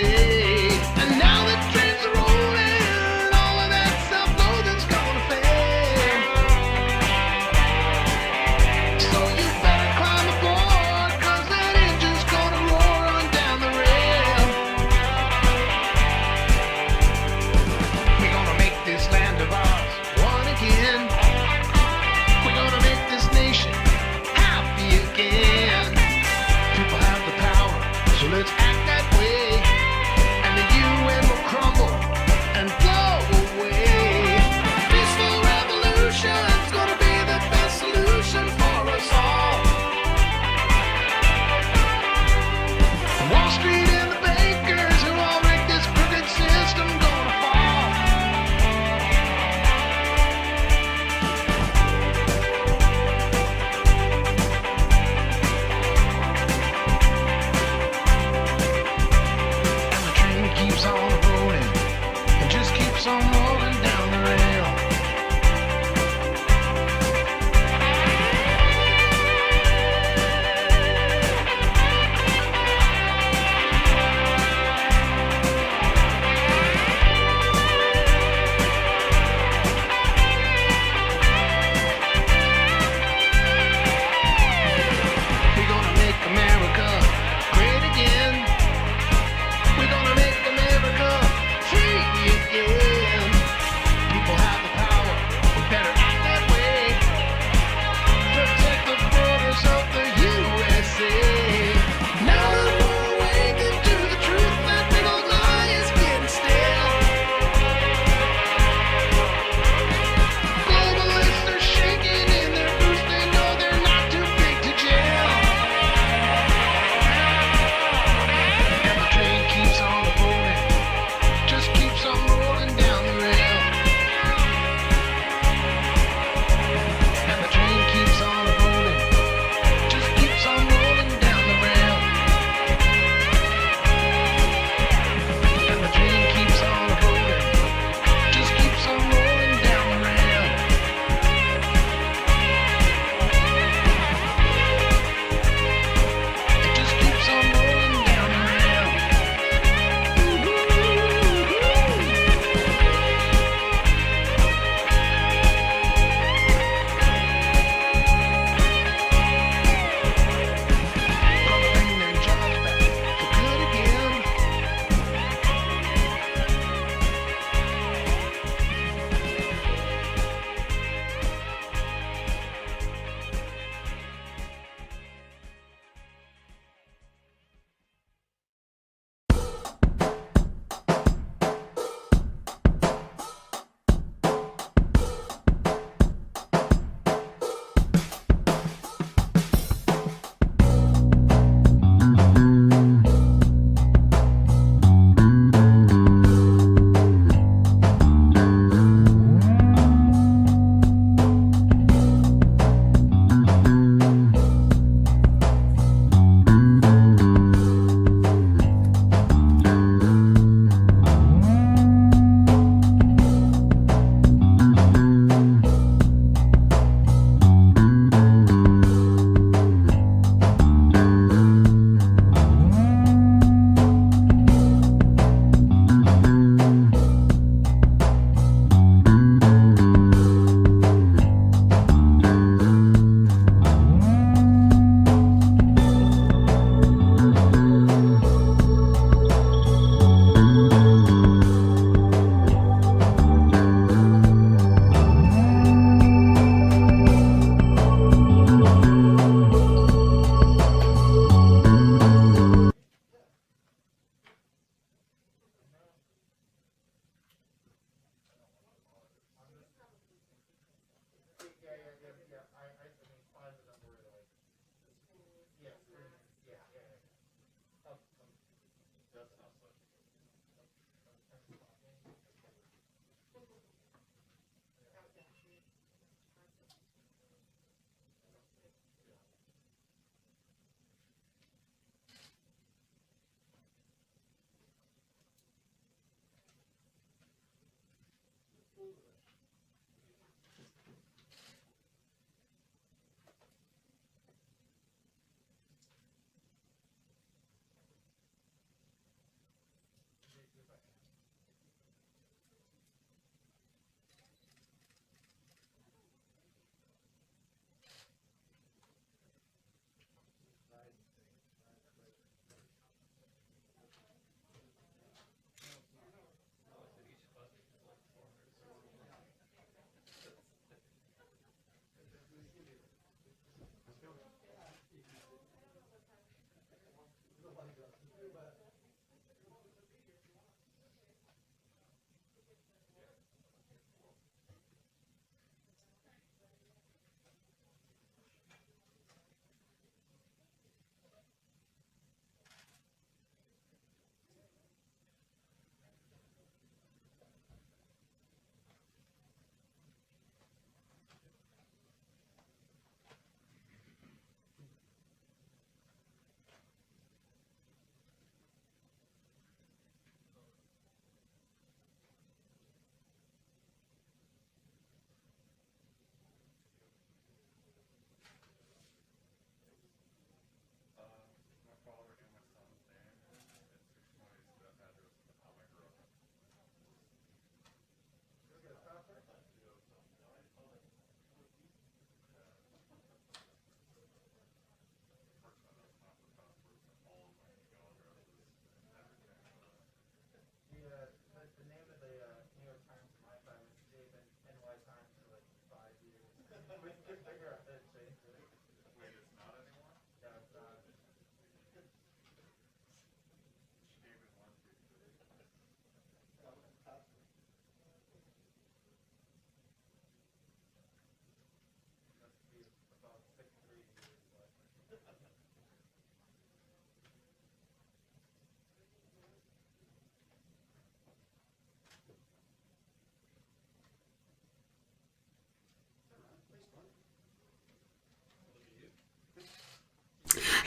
say. And now the trains are rolling, all of that self-loathing's gonna fade. So you better climb aboard, 'cause that engine's gonna roar on down the rail. We're gonna make this land of ours one again. We're gonna make this nation happy again. People have the power, so let's act that way.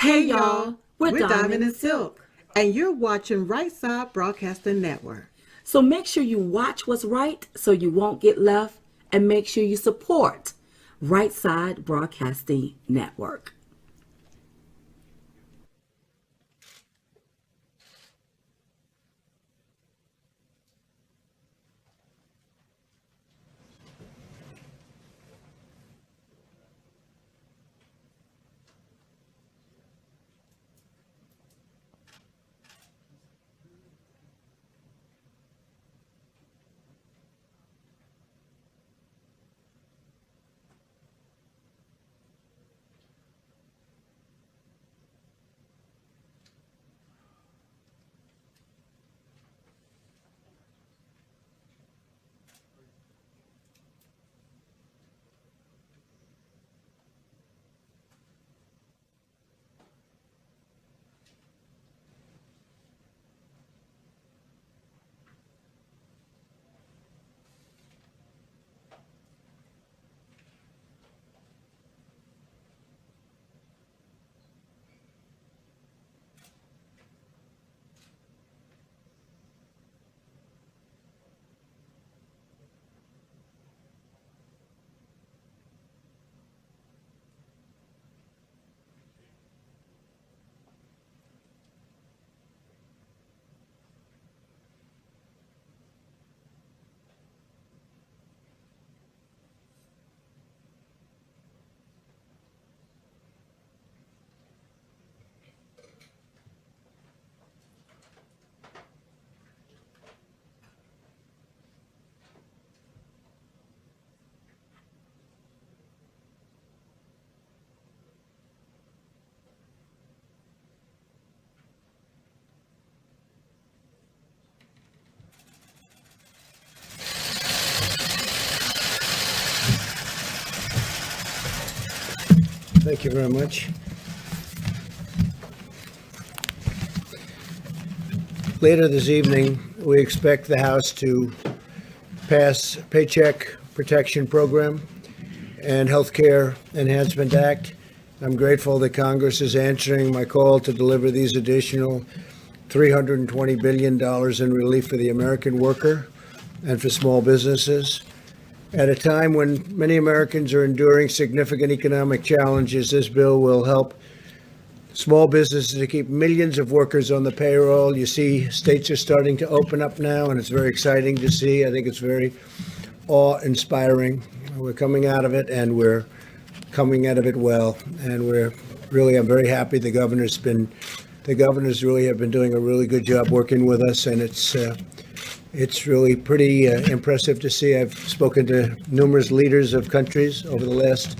Hey y'all, we're Diamond and Silk, and you're watching Right Side Broadcasting Network. So make sure you watch what's right so you won't get left, and make sure you support Right Side Broadcasting Network. Thank you very much. Later this evening, we expect the House to pass Paycheck Protection Program and Healthcare Enhancement Act. I'm grateful that Congress is answering my call to deliver these additional $320 billion in relief for the American worker and for small businesses. At a time when many Americans are enduring significant economic challenges, this bill will help small businesses to keep millions of workers on the payroll. You see, states are starting to open up now, and it's very exciting to see. I think it's very awe-inspiring. We're coming out of it, and we're coming out of it well. And I'm very happy the governors really have been doing a really good job working with us, and it's really pretty impressive to see. I've spoken to numerous leaders of countries over the last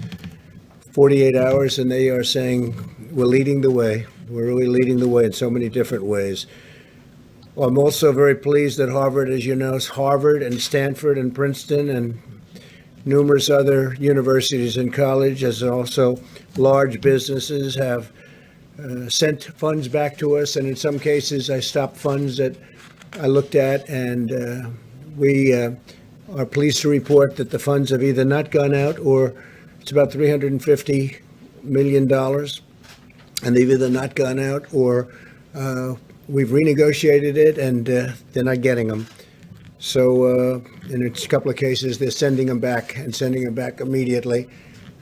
48 hours, and they are saying we're leading the way. We're really leading the way in so many different ways. Well, I'm also very pleased that Harvard, as you know, Harvard and Stanford and Princeton and numerous other universities and colleges, and also large businesses have sent funds back to us. And in some cases, I stopped funds that I looked at, and we are pleased to report that the funds have either not gone out, or it's about $350 million, and they've either not gone out, or we've renegotiated it, and they're not getting them. So in a couple of cases, they're sending them back immediately.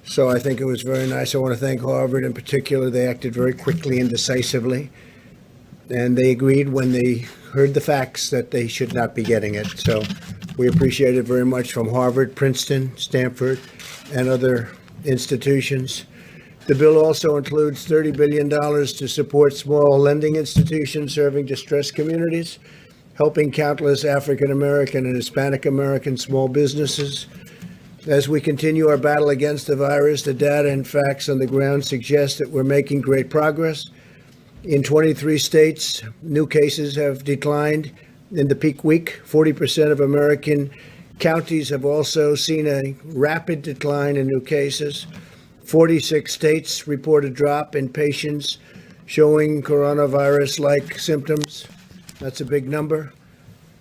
So I think it was very nice. I want to thank Harvard in particular. They acted very quickly and decisively, and they agreed when they heard the facts that they should not be getting it. So we appreciate it very much from Harvard, Princeton, Stanford, and other institutions. The bill also includes $30 billion to support small lending institutions serving distressed communities, helping countless African American and Hispanic American small businesses. As we continue our battle against the virus, the data and facts on the ground suggest that we're making great progress. In 23 states, new cases have declined in the peak week. 40% of American counties have also seen a rapid decline in new cases. 46 states report a drop in patients showing coronavirus-like symptoms. That's a big number.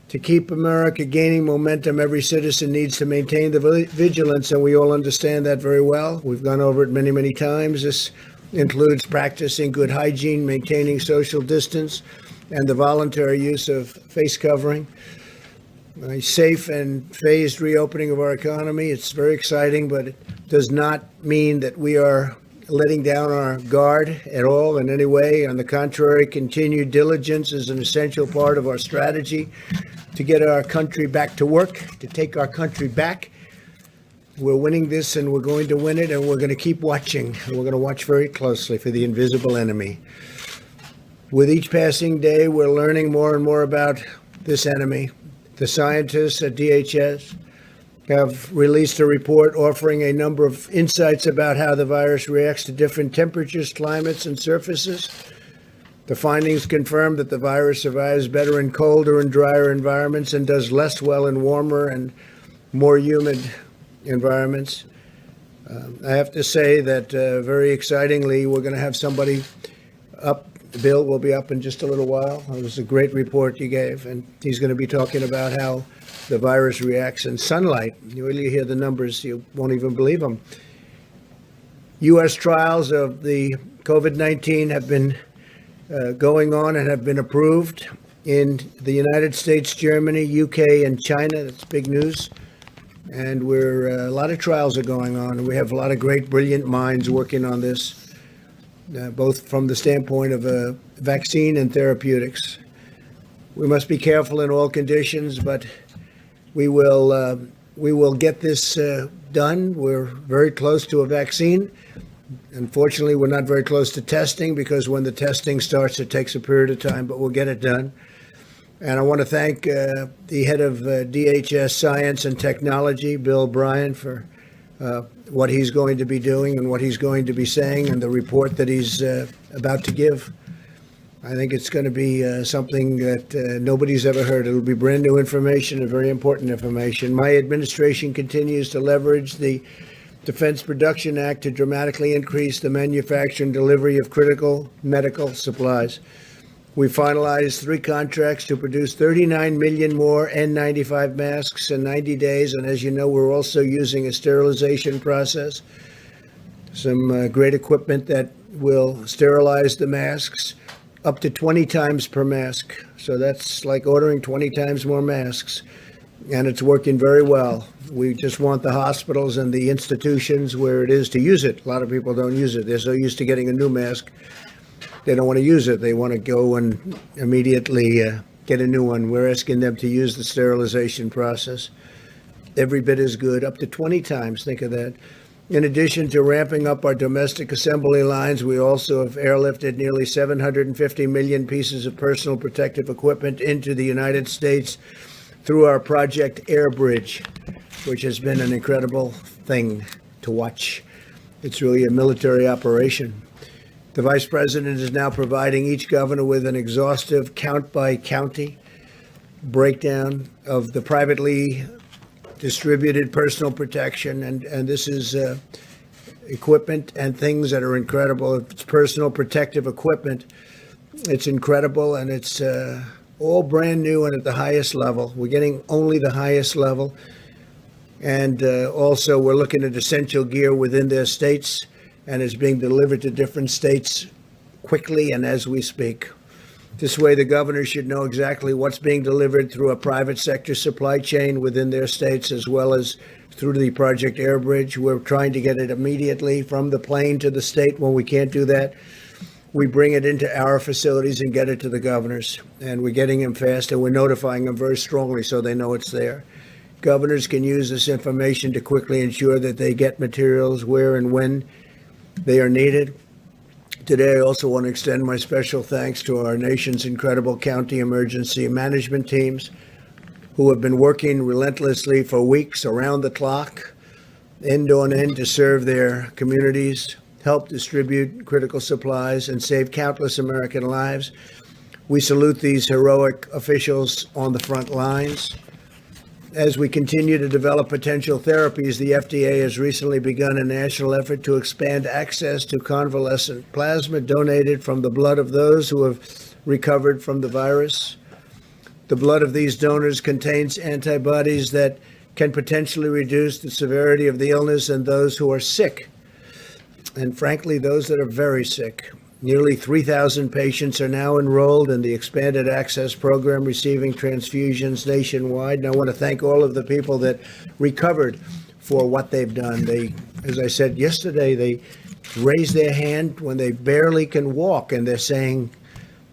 To keep America gaining momentum, every citizen needs to maintain the vigilance, and we all understand that very well. We've gone over it many, many times. This includes practicing good hygiene, maintaining social distance, and the voluntary use of face covering. A safe and phased reopening of our economy. It's very exciting, but it does not mean that we are letting down our guard at all in any way. On the contrary, continued diligence is an essential part of our strategy to get our country back to work, to take our country back. We're winning this and we're going to win it, and we're going to keep watching. And we're going to watch very closely for the invisible enemy. With each passing day, we're learning more and more about this enemy. The scientists at DHS have released a report offering a number of insights about how the virus reacts to different temperatures, climates, and surfaces. The findings confirm that the virus survives better in colder and drier environments and does less well in warmer and more humid environments. I have to say that very excitingly, we're going to have somebody up. Bill will be up in just a little while. It was a great report you gave, and he's going to be talking about how the virus reacts in sunlight. You really hear the numbers, you won't even believe them. U.S. trials of the COVID-19 have been going on and have been approved in the United States, Germany, UK, and China. That's big news. And a lot of trials are going on, and we have a lot of great, brilliant minds working on this. Both from the standpoint of vaccine and therapeutics. We must be careful in all conditions, but we will get this done. We're very close to a vaccine. Unfortunately, we're not very close to testing, because when the testing starts, it takes a period of time, but we'll get it done. And I want to thank the head of DHS Science and Technology, Bill Bryan, for what he's going to be doing and what he's going to be saying, and the report that he's about to give. I think it's going to be something that nobody's ever heard. It'll be brand new information and very important information. My administration continues to leverage the Defense Production Act to dramatically increase the manufacture and delivery of critical medical supplies. We finalized 3 contracts to produce 39 million more N95 masks in 90 days. And as you know, we're also using a sterilization process, some great equipment that will sterilize the masks up to 20 times per mask. So that's like ordering 20 times more masks. And it's working very well. We just want the hospitals and the institutions where it is to use it. A lot of people don't use it. They're so used to getting a new mask. They don't want to use it. They want to go and immediately get a new one. We're asking them to use the sterilization process. Every bit as good, up to 20 times. Think of that. In addition to ramping up our domestic assembly lines, we also have airlifted nearly 750 million pieces of personal protective equipment into the United States through our Project Airbridge, which has been an incredible thing to watch. It's really a military operation. The Vice President is now providing each governor with an exhaustive count-by-county breakdown of the privately distributed personal protection, and this is equipment and things that are incredible. It's personal protective equipment. It's incredible, and it's all brand new and at the highest level. We're getting only the highest level, and also we're looking at essential gear within their states, and it's being delivered to different states quickly and as we speak. This way, the governors should know exactly what's being delivered through a private sector supply chain within their states, as well as through the Project Airbridge. We're trying to get it immediately from the plane to the state. When we can't do that, we bring it into our facilities and get it to the governors. And we're getting them fast, and we're notifying them very strongly so they know it's there. Governors can use this information to quickly ensure that they get materials where and when they are needed. Today, I also want to extend my special thanks to our nation's incredible county emergency management teams who have been working relentlessly for weeks around the clock, end on end, to serve their communities, help distribute critical supplies, and save countless American lives. We salute these heroic officials on the front lines. As we continue to develop potential therapies, the FDA has recently begun a national effort to expand access to convalescent plasma donated from the blood of those who have recovered from the virus. The blood of these donors contains antibodies that can potentially reduce the severity of the illness in those who are sick. and frankly, those that are very sick. Nearly 3,000 patients are now enrolled in the expanded access program receiving transfusions nationwide. And I want to thank all of the people that recovered for what they've done. They, as I said yesterday, they raise their hand when they barely can walk and they're saying,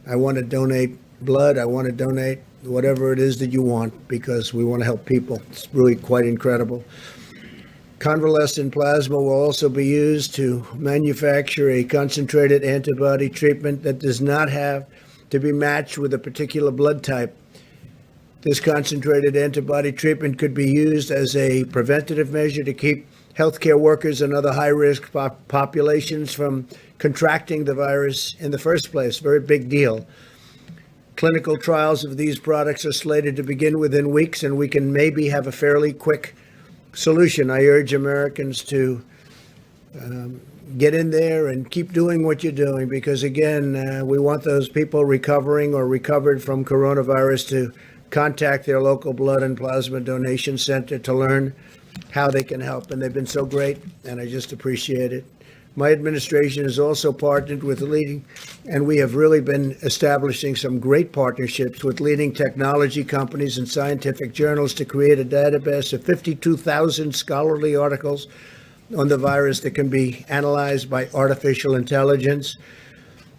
I want to donate blood, I want to donate whatever it is that you want because we want to help people. It's really quite incredible. Convalescent plasma will also be used to manufacture a concentrated antibody treatment that does not have to be matched with a particular blood type. This concentrated antibody treatment could be used as a preventative measure to keep healthcare workers and other high-risk populations from contracting the virus in the first place. Very big deal. Clinical trials of these products are slated to begin within weeks, and we can maybe have a fairly quick solution. I urge Americans to get in there and keep doing what you're doing because, again, we want those people recovering or recovered from coronavirus to contact their local blood and plasma donation center to learn how they can help. And they've been so great, and I just appreciate it. My administration has also partnered with leading, and we have really been establishing some great partnerships with leading technology companies and scientific journals to create a database of 52,000 scholarly articles on the virus that can be analyzed by artificial intelligence.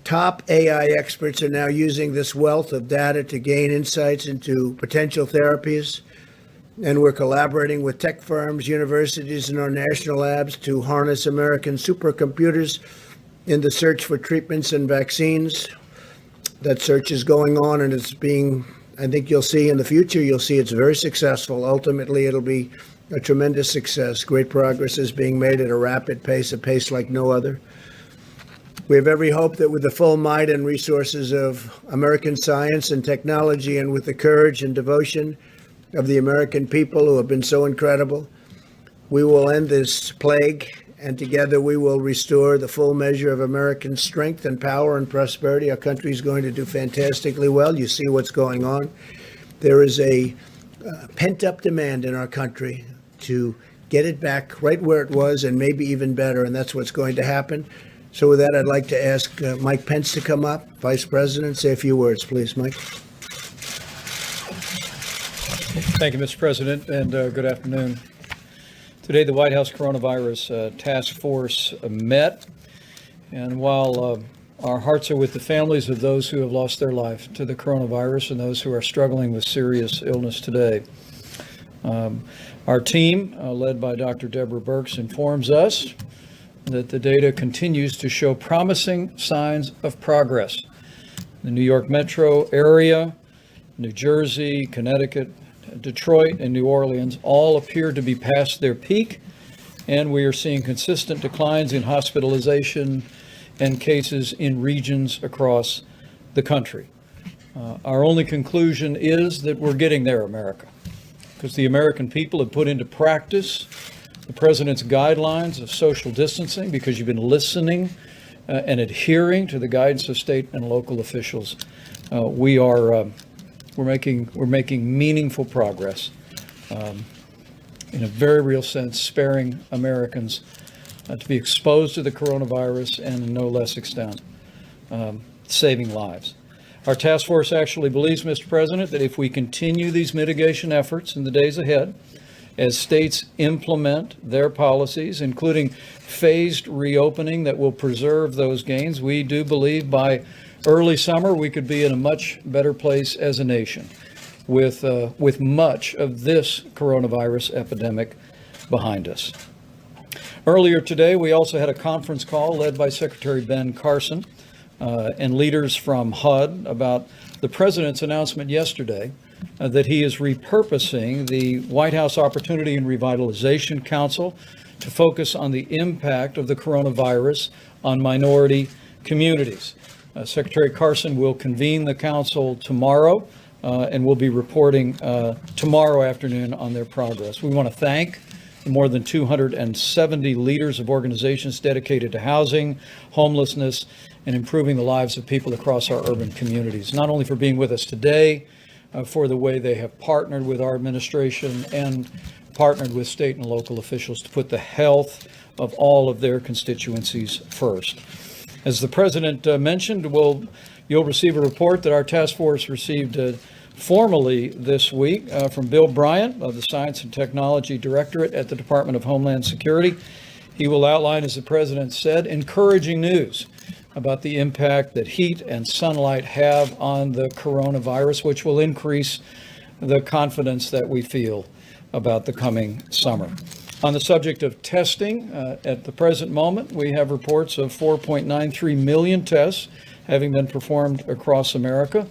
Top AI experts are now using this wealth of data to gain insights into potential therapies. And we're collaborating with tech firms, universities, and our national labs to harness American supercomputers in the search for treatments and vaccines. That search is going on, and it's being, I think you'll see in the future, you'll see it's very successful. Ultimately, it'll be a tremendous success. Great progress is being made at a rapid pace, a pace like no other. We have every hope that with the full might and resources of American science and technology, and with the courage and devotion of the American people who have been so incredible, we will end this plague, and together we will restore the full measure of American strength and power and prosperity. Our country is going to do fantastically well. You see what's going on. There is a pent-up demand in our country to get it back right where it was and maybe even better, and that's what's going to happen. So with that, I'd like to ask Mike Pence to come up. Vice President, say a few words, please, Mike. Thank you, Mr. President, and good afternoon. Today, the White House Coronavirus Task Force met, and while our hearts are with the families of those who have lost their life to the coronavirus and those who are struggling with serious illness today, our team, led by Dr. Deborah Birx, informs us that the data continues to show promising signs of progress. The New York metro area, New Jersey, Connecticut, Detroit, and New Orleans all appear to be past their peak, and we are seeing consistent declines in hospitalization and cases in regions across the country. Our only conclusion is that we're getting there, America, because the American people have put into practice the president's guidelines of social distancing, because you've been listening and adhering to the guidance of state and local officials. We're making meaningful progress in a very real sense, sparing Americans to be exposed to the coronavirus and in no less extent, saving lives. Our task force actually believes, Mr. President, that if we continue these mitigation efforts in the days ahead, as states implement their policies, including phased reopening that will preserve those gains, we do believe by early summer we could be in a much better place as a nation with much of this coronavirus epidemic behind us. Earlier today, we also had a conference call led by Secretary Ben Carson and leaders from HUD about the president's announcement yesterday that he is repurposing the White House Opportunity and Revitalization Council to focus on the impact of the coronavirus on minority communities. Secretary Carson will convene the council tomorrow and will be reporting tomorrow afternoon on their progress. We want to thank the more than 270 leaders of organizations dedicated to housing, homelessness, and improving the lives of people across our urban communities, not only for being with us today, for the way they have partnered with our administration and partnered with state and local officials to put the health of all of their constituencies first. As the President mentioned, you'll receive a report that our task force received formally this week from Bill Bryant of the Science and Technology Directorate at the Department of Homeland Security. He will outline, as the President said, encouraging news about the impact that heat and sunlight have on the coronavirus, which will increase the confidence that we feel about the coming summer. On the subject of testing, at the present moment, we have reports of 4.93 million tests having been performed across America.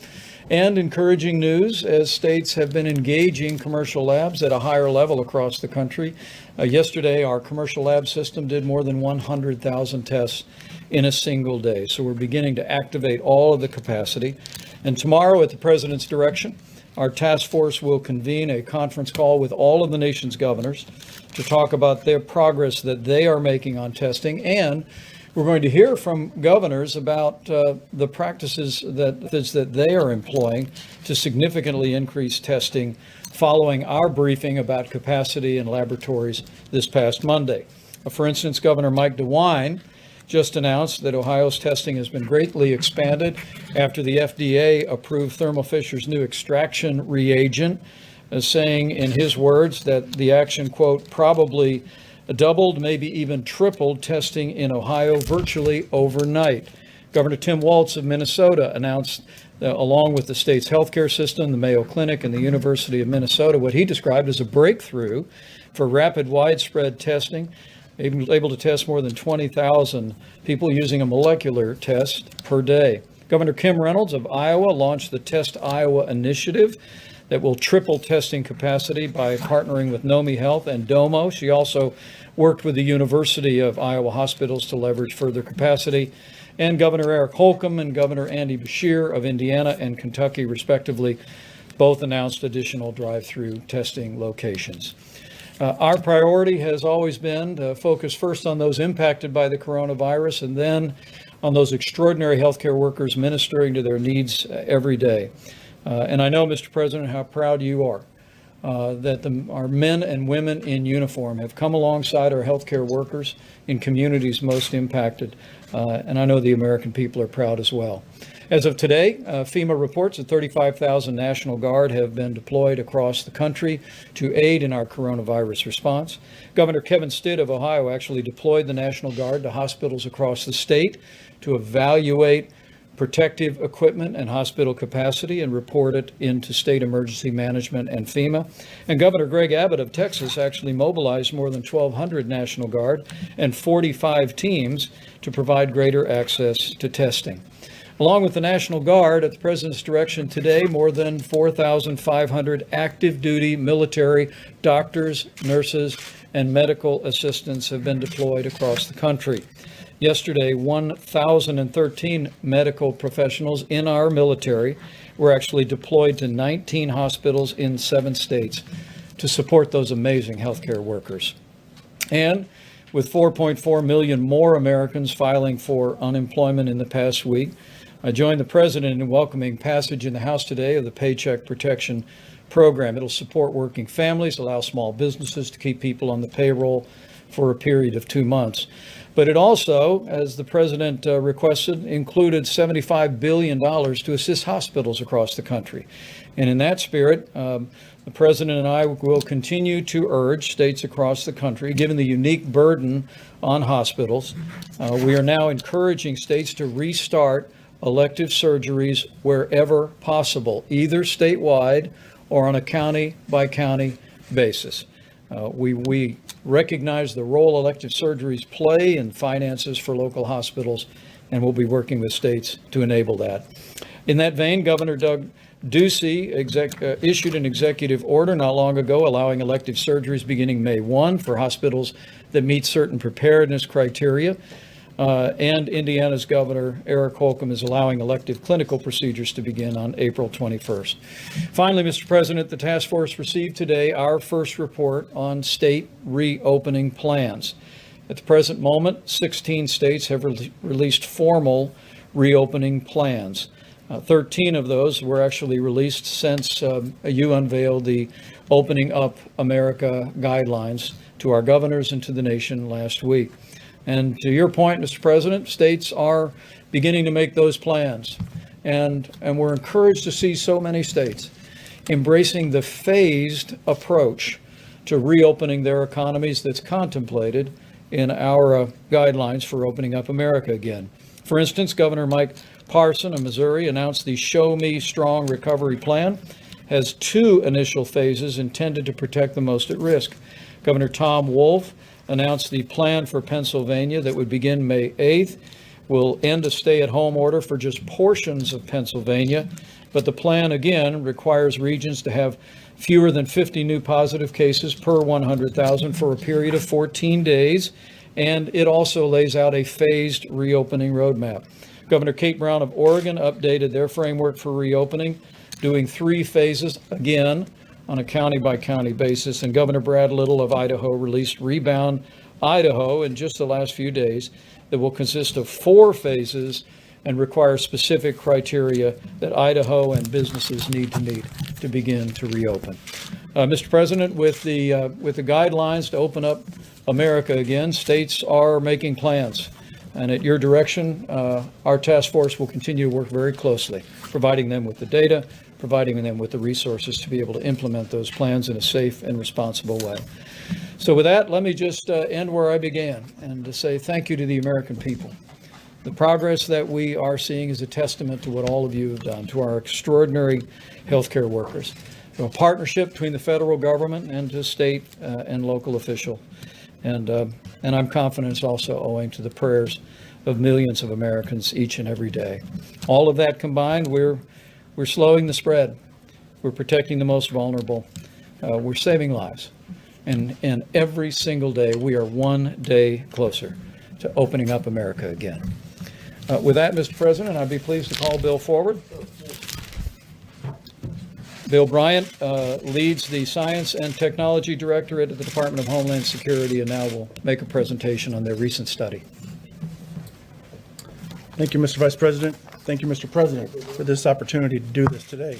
And encouraging news as states have been engaging commercial labs at a higher level across the country. Yesterday, our commercial lab system did more than 100,000 tests in a single day. So we're beginning to activate all of the capacity. And tomorrow, at the President's direction, our task force will convene a conference call with all of the nation's governors to talk about their progress that they are making on testing. And we're going to hear from governors about the practices that they are employing to significantly increase testing following our briefing about capacity in laboratories this past Monday. For instance, Governor Mike DeWine just announced that Ohio's testing has been greatly expanded after the FDA approved Thermo Fisher's new extraction reagent, saying in his words that the action, quote, probably doubled, maybe even tripled testing in Ohio virtually overnight. Governor Tim Walz of Minnesota announced, along with the state's healthcare system, the Mayo Clinic, and the University of Minnesota, what he described as a breakthrough for rapid, widespread testing, able to test more than 20,000 people using a molecular test per day. Governor Kim Reynolds of Iowa launched the Test Iowa initiative that will triple testing capacity by partnering with Nomi Health and Domo. She also worked with the University of Iowa hospitals to leverage further capacity. And Governor Eric Holcomb and Governor Andy Beshear of Indiana and Kentucky, respectively, both announced additional drive-through testing locations. Our priority has always been to focus first on those impacted by the coronavirus and then on those extraordinary healthcare workers ministering to their needs every day. And I know, Mr. President, how proud you are that our men and women in uniform have come alongside our healthcare workers in communities most impacted. And I know the American people are proud as well. As of today, FEMA reports that 35,000 National Guard have been deployed across the country to aid in our coronavirus response. Governor Kevin Stitt of Ohio actually deployed the National Guard to hospitals across the state to evaluate protective equipment and hospital capacity and report it into state emergency management and FEMA. And Governor Greg Abbott of Texas actually mobilized more than 1,200 National Guard and 45 teams to provide greater access to testing. Along with the National Guard, at the President's direction today, more than 4,500 active duty military doctors, nurses, and medical assistants have been deployed across the country. Yesterday, 1,013 medical professionals in our military were actually deployed to 19 hospitals in 7 states to support those amazing healthcare workers. And with 4.4 million more Americans filing for unemployment in the past week, I joined the President in welcoming passage in the House today of the Paycheck Protection Program. It'll support working families, allow small businesses to keep people on the payroll for a period of 2 months. But it also, as the President requested, included $75 billion to assist hospitals across the country. And in that spirit, the President and I will continue to urge states across the country, given the unique burden on hospitals, we are now encouraging states to restart elective surgeries wherever possible, either statewide or on a county-by-county basis. We recognize the role elective surgeries play in finances for local hospitals, and we'll be working with states to enable that. In that vein, Governor Doug Ducey issued an executive order not long ago allowing elective surgeries beginning May 1 for hospitals that meet certain preparedness criteria. And Indiana's Governor Eric Holcomb is allowing elective clinical procedures to begin on April 21st. Finally, Mr. President, the task force received today our first report on state reopening plans. At the present moment, 16 states have released formal reopening plans. 13 of those were actually released since you unveiled the Opening Up America guidelines to our governors and to the nation last week. And to your point, Mr. President, states are beginning to make those plans. And we're encouraged to see so many states embracing the phased approach to reopening their economies that's contemplated in our guidelines for opening up America again. For instance, Governor Mike Parson of Missouri announced the Show Me Strong Recovery Plan has 2 initial phases intended to protect the most at risk. Governor Tom Wolf announced the plan for Pennsylvania that would begin May 8th, will end a stay-at-home order for just portions of Pennsylvania, but the plan again requires regions to have fewer than 50 new positive cases per 100,000 for a period of 14 days, and it also lays out a phased reopening roadmap. Governor Kate Brown of Oregon updated their framework for reopening, doing 3 phases, again, on a county-by-county basis, and Governor Brad Little of Idaho released Rebound Idaho in just the last few days that will consist of 4 phases and require specific criteria that Idaho and businesses need to meet to begin to reopen. Mr. President, with the guidelines to open up America again, states are making plans. And at your direction, our task force will continue to work very closely, providing them with the data, providing them with the resources to be able to implement those plans in a safe and responsible way. So with that, let me just end where I began and to say thank you to the American people. The progress that we are seeing is a testament to what all of you have done, to our extraordinary healthcare workers, to a partnership between the federal government and to state and local official. And I'm confident it's also owing to the prayers of millions of Americans each and every day. All of that combined, we're slowing the spread. We're protecting the most vulnerable. We're saving lives. And every single day, we are one day closer to opening up America again. With that, Mr. President, I'd be pleased to call Bill forward. Bill Bryant leads the Science and Technology Directorate at the Department of Homeland Security and now will make a presentation on their recent study. Thank you, Mr. Vice President. Thank you, Mr. President, for this opportunity to do this today.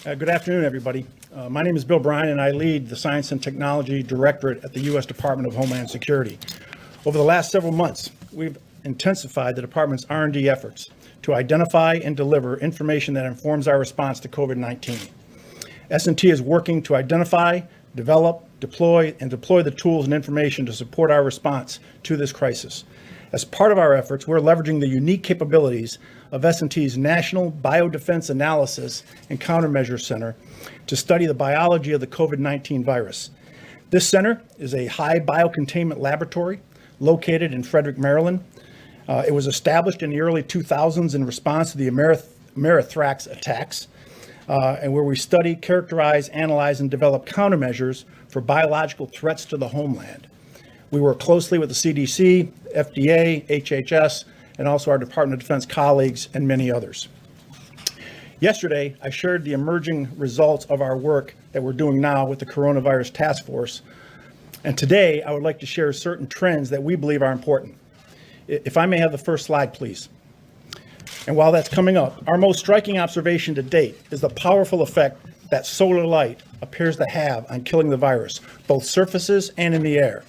Good afternoon, everybody. My name is Bill Bryant, and I lead the Science and Technology Directorate at the U.S. Department of Homeland Security. Over the last several months, we've intensified the department's R&D efforts to identify and deliver information that informs our response to COVID-19. S&T is working to identify, develop, deploy the tools and information to support our response to this crisis. As part of our efforts, we're leveraging the unique capabilities of S&T's National Biodefense Analysis and Countermeasures Center to study the biology of the COVID-19 virus. This center is a high biocontainment laboratory located in Frederick, Maryland. It was established in the early 2000s in response to the Amerithrax attacks, and where we study, characterize, analyze, and develop countermeasures for biological threats to the homeland. We work closely with the CDC, FDA, HHS, and also our Department of Defense colleagues and many others. Yesterday, I shared the emerging results of our work that we're doing now with the Coronavirus Task Force. And today, I would like to share certain trends that we believe are important. If I may have the first slide, please. And while that's coming up, our most striking observation to date is the powerful effect that solar light appears to have on killing the virus, both surfaces and in the air.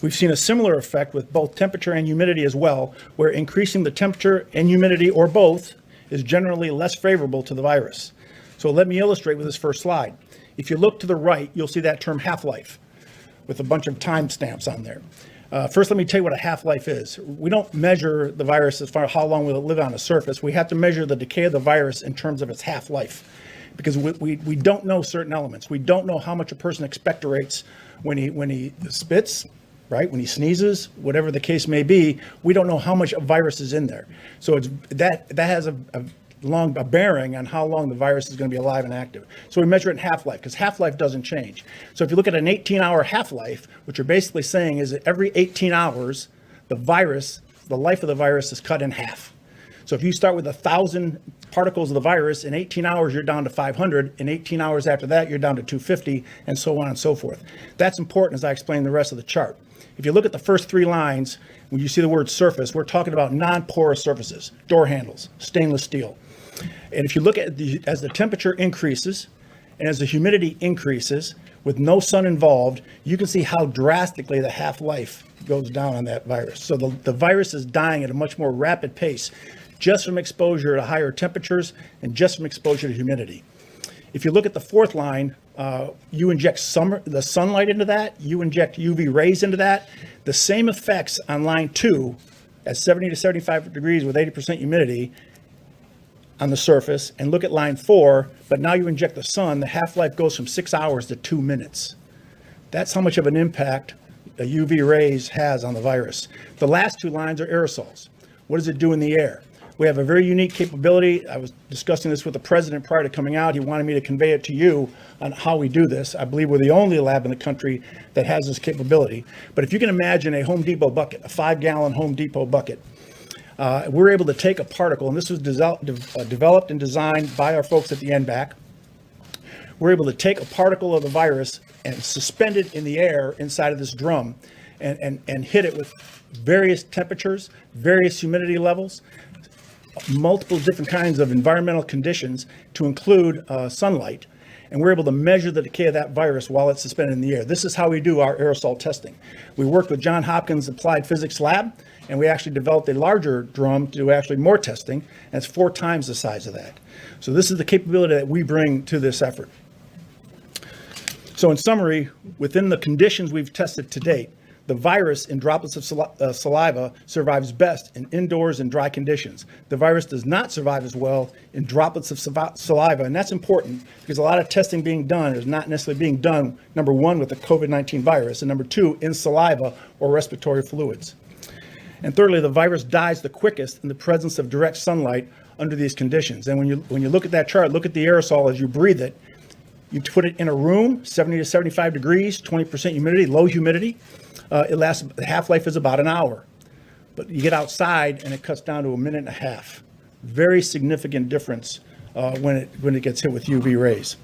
We've seen a similar effect with both temperature and humidity as well, where increasing the temperature and humidity, or both, is generally less favorable to the virus. So let me illustrate with this first slide. If you look to the right, you'll see that term half-life with a bunch of time stamps on there. First, let me tell you what a half-life is. We don't measure the virus as far as how long will it live on a surface. We have to measure the decay of the virus in terms of its half-life, because we don't know certain elements. We don't know how much a person expectorates when he spits, right? When he sneezes, whatever the case may be, we don't know how much virus is in there. So that has a bearing on how long the virus is going to be alive and active. So we measure it in half-life, because half-life doesn't change. So if you look at an 18-hour half-life, what you're basically saying is that every 18 hours, the life of the virus is cut in half. So if you start with 1,000 particles of the virus, in 18 hours, you're down to 500. In 18 hours after that, you're down to 250, and so on and so forth. That's important as I explain the rest of the chart. If you look at the first 3 lines, when you see the word surface, we're talking about non-porous surfaces, door handles, stainless steel. And if you look at as the temperature increases and as the humidity increases with no sun involved, you can see how drastically the half-life goes down on that virus. So the virus is dying at a much more rapid pace just from exposure to higher temperatures and just from exposure to humidity. If you look at the fourth line, you inject the sunlight into that, you inject UV rays into that, the same effects on line 2 at 70 to 75 degrees with 80% humidity on the surface, and look at line 4, but now you inject the sun, the half-life goes from 6 hours to 2 minutes. That's how much of an impact a UV rays has on the virus. The last 2 lines are aerosols. What does it do in the air? We have a very unique capability. I was discussing this with the president prior to coming out. He wanted me to convey it to you on how we do this. I believe we're the only lab in the country that has this capability. But if you can imagine a Home Depot bucket, a 5-gallon Home Depot bucket, we're able to take a particle, and this was developed and designed by our folks at the NBAC. We're able to take a particle of the virus and suspend it in the air inside of this drum and hit it with various temperatures, various humidity levels, multiple different kinds of environmental conditions to include sunlight. And we're able to measure the decay of that virus while it's suspended in the air. This is how we do our aerosol testing. We worked with Johns Hopkins Applied Physics Lab, and we actually developed a larger drum to do actually more testing, and it's 4 times the size of that. So this is the capability that we bring to this effort. So in summary, within the conditions we've tested to date, the virus in droplets of saliva survives best in indoors and dry conditions. The virus does not survive as well in droplets of saliva, and that's important because a lot of testing being done is not necessarily being done, number 1, with the COVID-19 virus, and number 2, in saliva or respiratory fluids. And thirdly, the virus dies the quickest in the presence of direct sunlight under these conditions. And when you look at that chart, look at the aerosol as you breathe it. You put it in a room, 70 to 75 degrees, 20% humidity, low humidity. The half-life is about an hour. But you get outside and it cuts down to a minute and a half. Very significant difference when it gets hit with UV rays.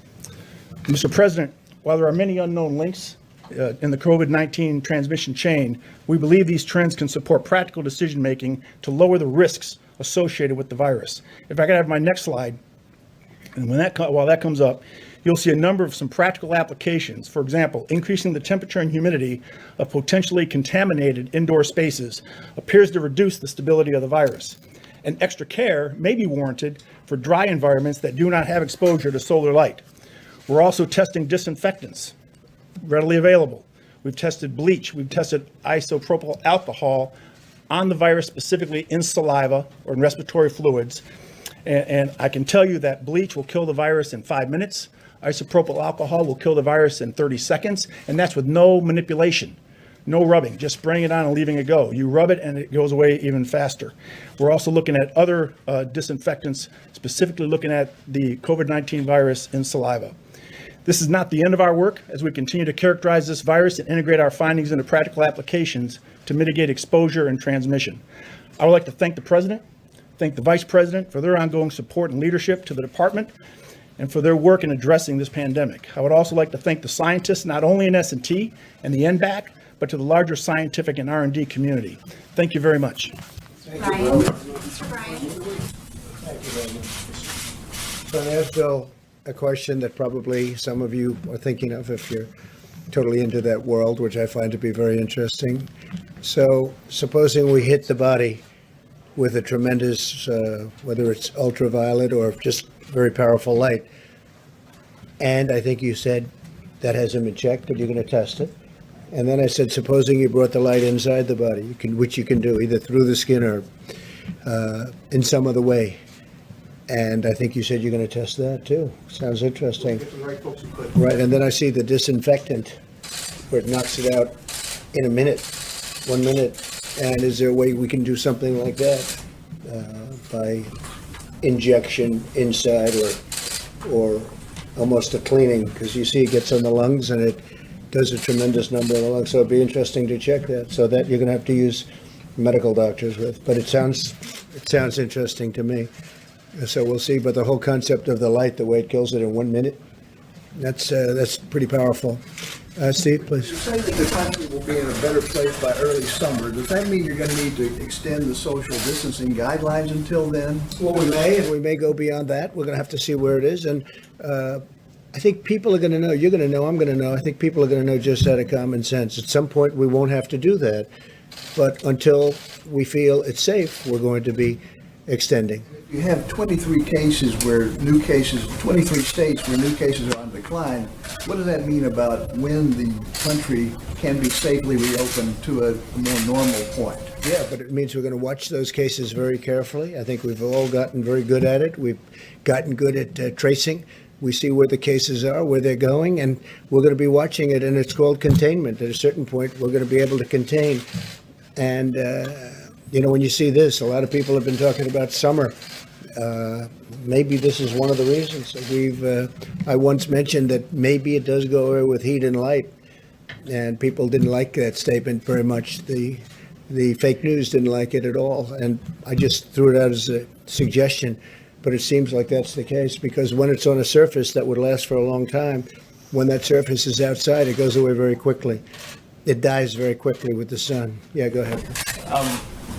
Mr. President, while there are many unknown links in the COVID-19 transmission chain, we believe these trends can support practical decision-making to lower the risks associated with the virus. If I could have my next slide, and while that comes up, you'll see a number of some practical applications. For example, increasing the temperature and humidity of potentially contaminated indoor spaces appears to reduce the stability of the virus. And extra care may be warranted for dry environments that do not have exposure to solar light. We're also testing disinfectants, readily available. We've tested bleach, we've tested isopropyl alcohol on the virus, specifically in saliva or in respiratory fluids. And I can tell you that bleach will kill the virus in 5 minutes. Isopropyl alcohol will kill the virus in 30 seconds, and that's with no manipulation, no rubbing, just spraying it on and leaving it go. You rub it and it goes away even faster. We're also looking at other disinfectants, specifically looking at the COVID-19 virus in saliva. This is not the end of our work as we continue to characterize this virus and integrate our findings into practical applications to mitigate exposure and transmission. I would like to thank the President, thank the Vice President for their ongoing support and leadership to the department and for their work in addressing this pandemic. I would also like to thank the scientists, not only in S&T and the NBAC, but to the larger scientific and R&D community. Thank you very much. Brian. Mr. Brian. So I asked Bill a question that probably some of you are thinking of if you're totally into that world, which I find to be very interesting. So supposing we hit the body with a tremendous, whether it's ultraviolet or just very powerful light, and I think you said that hasn't been checked, but you're going to test it. And then I said, supposing you brought the light inside the body, which you can do either through the skin or in some other way. And I think you said you're going to test that too. Sounds interesting. Right, and then I see the disinfectant where it knocks it out in a minute, 1 minute. And is there a way we can do something like that by injection inside or almost a cleaning? Because you see it gets on the lungs and it does a tremendous number of the lungs. So it'd be interesting to check that. So that you're going to have to use medical doctors with. But it sounds interesting to me. So we'll see. But the whole concept of the light, the way it kills it in 1 minute, that's pretty powerful. Steve, please. You say that the country will be in a better place by early summer. Does that mean you're going to need to extend the social distancing guidelines until then? Well, we may, and we may go beyond that. We're going to have to see where it is. And I think people are going to know, you're going to know, I'm going to know. I think people are going to know just out of common sense. At some point, we won't have to do that. But until we feel it's safe, we're going to be extending. You have 23 cases where 23 states where new cases are on decline. What does that mean about when the country can be safely reopened to a more normal point? Yeah, but it means we're going to watch those cases very carefully. I think we've all gotten very good at it. We've gotten good at tracing. We see where the cases are, where they're going, and we're going to be watching it, and it's called containment. At a certain point, we're going to be able to contain. And, when you see this, a lot of people have been talking about summer. Maybe this is one of the reasons. I once mentioned that maybe it does go away with heat and light, and people didn't like that statement very much. The fake news didn't like it at all, and I just threw it out as a suggestion. But it seems like that's the case, because when it's on a surface that would last for a long time, when that surface is outside, it goes away very quickly. It dies very quickly with the sun. Yeah, go ahead.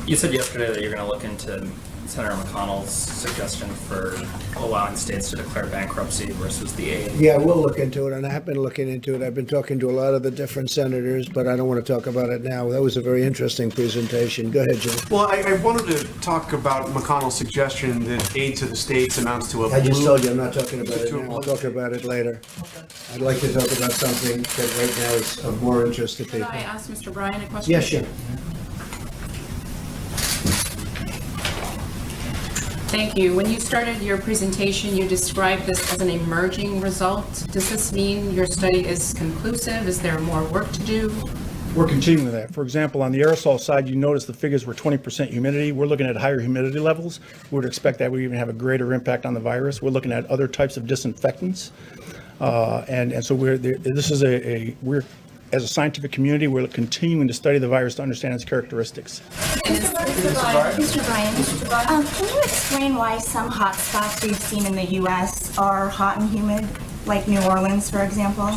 You said yesterday that you're going to look into Senator McConnell's suggestion for allowing states to declare bankruptcy versus the aid. Yeah, we'll look into it, and I have been looking into it. I've been talking to a lot of the different senators, but I don't want to talk about it now. That was a very interesting presentation. Go ahead, Jim. Well, I wanted to talk about McConnell's suggestion that aid to the states amounts to a I just blue- told you I'm not talking about it now. I'll talk about it later. I'd like to talk about something that right now is of more interest to Could people. I ask Mr. Bryan a question? Yeah, sure. Thank you. When you started your presentation, you described this as an emerging result. Does this mean your study is conclusive? Is there more work to do? We're continuing that. For example, on the aerosol side, you notice the figures were 20% humidity. We're looking at higher humidity levels. We would expect that we even have a greater impact on the virus. We're looking at other types of disinfectants. And so we're as a scientific community, we're continuing to study the virus to understand its characteristics. Mr. Bryan, can you explain why some hot spots we've seen in the U.S. are hot and humid, like New Orleans, for example?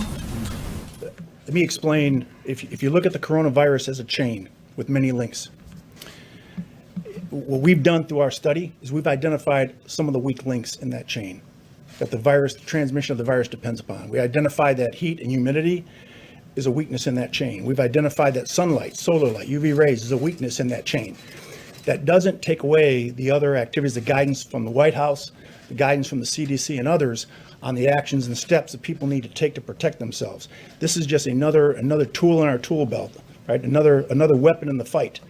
Let me explain. If you look at the coronavirus as a chain with many links, what we've done through our study is we've identified some of the weak links in that chain that the transmission of the virus depends upon. We identified that heat and humidity is a weakness in that chain. We've identified that sunlight, solar light, UV rays is a weakness in that chain. That doesn't take away the other activities, the guidance from the White House, the guidance from the CDC and others on the actions and steps that people need to take to protect themselves. This is just another tool in our tool belt, right? Another weapon in the fight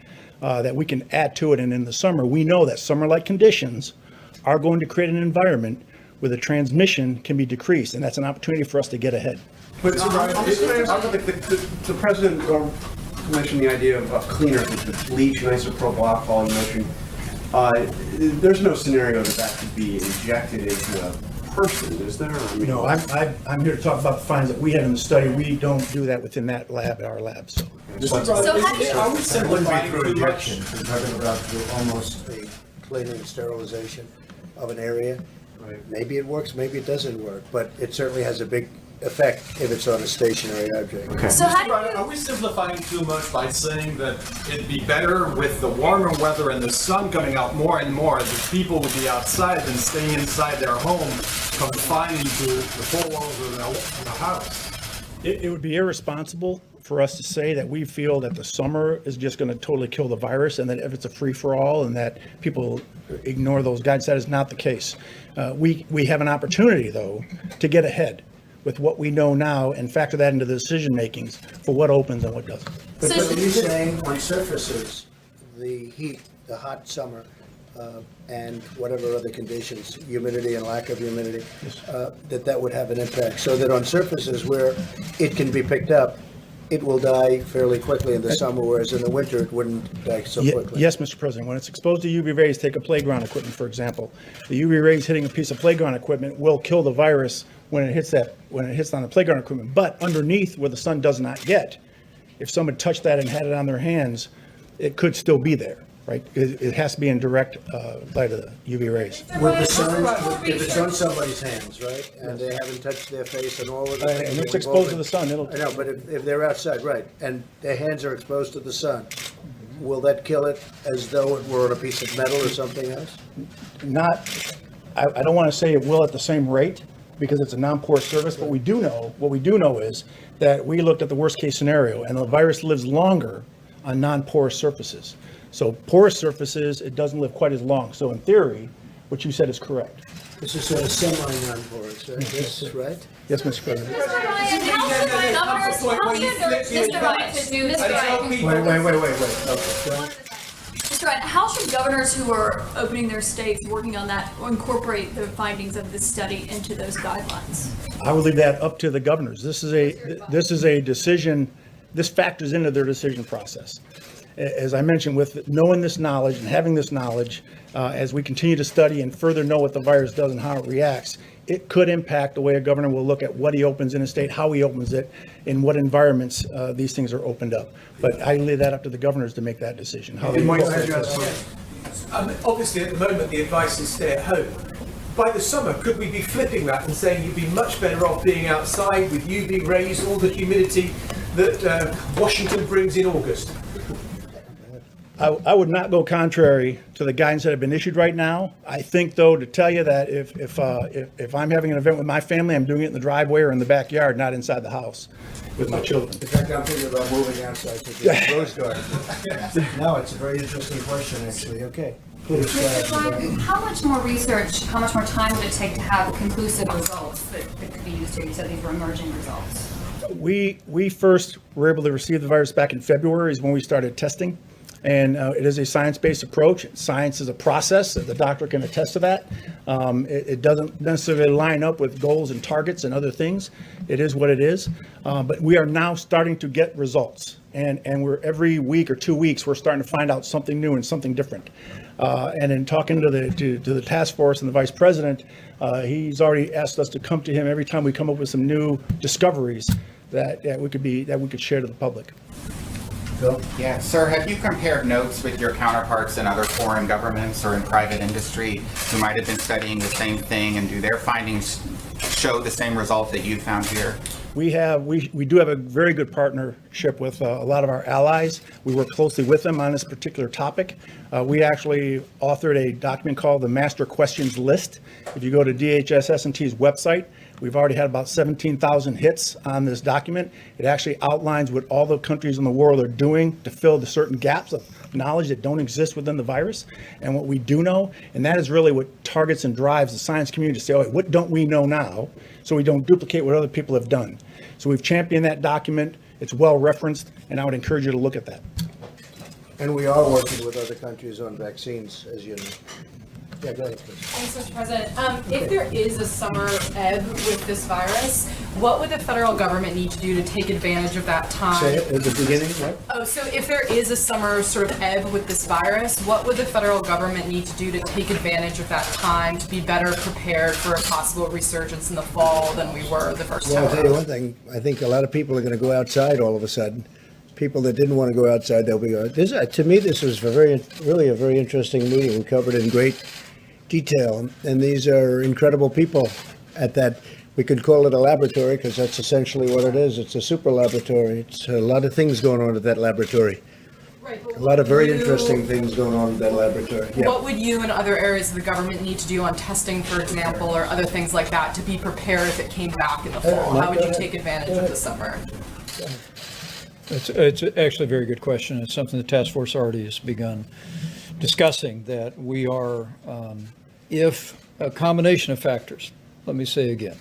that we can add to it. And in the summer, we know that summer-like conditions are going to create an environment where the transmission can be decreased, and that's an opportunity for us to get ahead. But the president mentioned the idea of cleaner bleach and isopropyl alcohol. You mentioned there's no scenario that could be injected into a person, is there? I mean, No, I'm here to talk about the findings that we had in the study. We don't do that within that lab, our lab. So Are we simplifying through injection? We're talking about almost a cleaning sterilization of an area. Right. Maybe it works, maybe it doesn't work, but it certainly has a big effect if it's on a stationary object. Okay. So how do Brian, you... are we simplifying too much by saying that it'd be better with the warmer weather and the sun coming out more and more, that people would be outside than staying inside their home, confined to the four walls of the house? it would be irresponsible for us to say that we feel that the summer is just going to totally kill the virus and that if it's a free-for-all and that people ignore those guidelines. That is not the case. We have an opportunity, though, to get ahead with what we know now and factor that into the decision makings for what opens and what doesn't. But are you saying on surfaces, the heat, the hot summer, and whatever other conditions, humidity and lack of humidity, that would have an impact? So that on surfaces where it can be picked up, it will die fairly quickly in the summer, whereas in the winter it wouldn't die so quickly. Yes, Mr. President. When it's exposed to UV rays, take a playground equipment, for example. The UV rays hitting a piece of playground equipment will kill the virus when it hits on the playground equipment. But underneath, where the sun does not get, if someone touched that and had it on their hands, it could still be there. right? It has to be in direct light of the UV rays. With the sun, if it's on somebody's hands, right, and they haven't touched their face and all of the things. And it's that exposed to involve the sun, it'll. it. I know, but if they're outside, right, and their hands are exposed to the sun, will that kill it as though it were on a piece of metal or something else? I don't want to say it will at the same rate because it's a non-porous surface, but what we do know is that we looked at the worst case scenario and the virus lives longer on non-porous surfaces. So porous surfaces, it doesn't live quite as long. So in theory, what you said is correct. This is sort of semi-non-porous, right? Yes, right? Yes, Mr. President. Mr. Ryan, how should Mr. Ryan, how should governors who are opening their states, working on that, incorporate the findings of this study into those guidelines? I would leave that up to the governors. This is a decision, this factors into their decision process. As I mentioned, with knowing this knowledge and having this knowledge, as we continue to study and further know what the virus does and how it reacts, it could impact the way a governor will look at what he opens in a state, how he opens it, in what environments these things are opened up. But I leave that up to the governors to make that decision. How they Obviously, at the moment, the advice is stay at home. By the summer, could we be flipping that and saying you'd be much better off being outside with UV rays, all the humidity that Washington brings in August? I would not go contrary to the guidance that have been issued right now. I think, though, to tell you that if I'm having an event with my family, I'm doing it in the driveway or in the backyard, not inside the house with my children. In fact, I'm thinking about moving outside to the rose garden. No, it's a very interesting question, actually. Okay. Please, Mr. Ryan, how much more research, how much more time would it take to have conclusive results that could be used here? You said these were emerging results. We first were able to receive the virus back in February is when we started testing. And it is a science-based approach. Science is a process. The doctor can attest to that. It doesn't necessarily line up with goals and targets and other things. It is what it is. But we are now starting to get results. And we're every week or 2 weeks, we're starting to find out something new and something different. And in talking to the task force and the vice president, he's already asked us to come to him every time we come up with some new discoveries that we could share to the public. Bill? Yeah, sir, have you compared notes with your counterparts in other foreign governments or in private industry who might have been studying the same thing, and do their findings show the same result that you found here? We do have a very good partnership with a lot of our allies. We work closely with them on this particular topic. We actually authored a document called the Master Questions List. If you go to DHS S&T's website, we've already had about 17,000 hits on this document. It actually outlines what all the countries in the world are doing to fill the certain gaps of knowledge that don't exist within the virus and what we do know. And that is really what targets and drives the science community to say, oh, what don't we know now, so we don't duplicate what other people have done. So we've championed that document. It's well referenced, and I would encourage you to look at that. And we are working with other countries on vaccines, as you know. Yeah, go ahead, please. Thanks, Mr. President. If there is a summer ebb with this virus, what would the federal government need to do to take advantage of that time? Say it at the beginning, right? Oh, so if there is a summer sort of ebb with this virus, what would the federal government need to do to take advantage of that time to be better prepared for a possible resurgence in the fall than we were the first time Well, I'll tell you around? one thing. I think a lot of people are going to go outside all of a sudden. People that didn't want to go outside, they'll be going. To me, this was really a very interesting meeting. We covered it in great detail, and these are incredible people at that. We could call it a laboratory because that's essentially what it is. It's a super laboratory. It's a lot of things going on at that laboratory. Right, but A lot of very you- interesting things going on at that laboratory. Yeah. What would you and other areas of the government need to do on testing, for example, or other things like that to be prepared if it came back in the fall? How would you take advantage of the summer? It's actually a very good question. It's something the task force already has begun discussing, that we are, if a combination of factors, let me say again,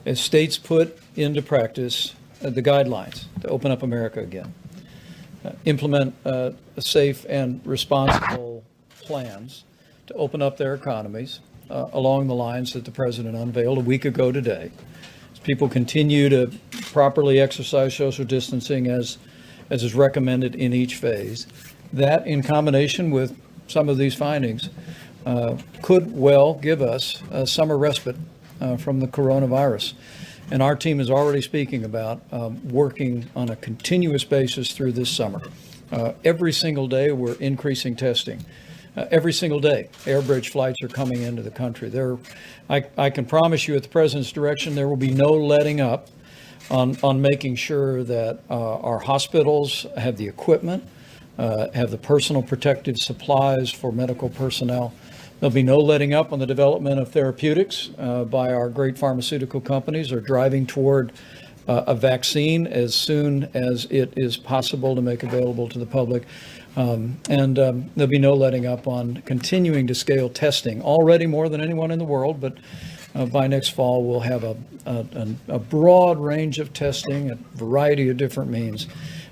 as states put into practice the guidelines to open up America again, implement safe and responsible plans to open up their economies along the lines that the president unveiled a week ago today. As people continue to properly exercise social distancing as is recommended in each phase, that in combination with some of these findings could well give us a summer respite from the coronavirus. And our team is already speaking about working on a continuous basis through this summer Every single day, we're increasing testing. Every single day, air bridge flights are coming into the country. I can promise you at the President's direction, there will be no letting up on making sure that our hospitals have the equipment, have the personal protective supplies for medical personnel. There'll be no letting up on the development of therapeutics by our great pharmaceutical companies or driving toward a vaccine as soon as it is possible to make available to the public. There'll be no letting up on continuing to scale testing, already more than anyone in the world, but by next fall, we'll have a broad range of testing, a variety of different means.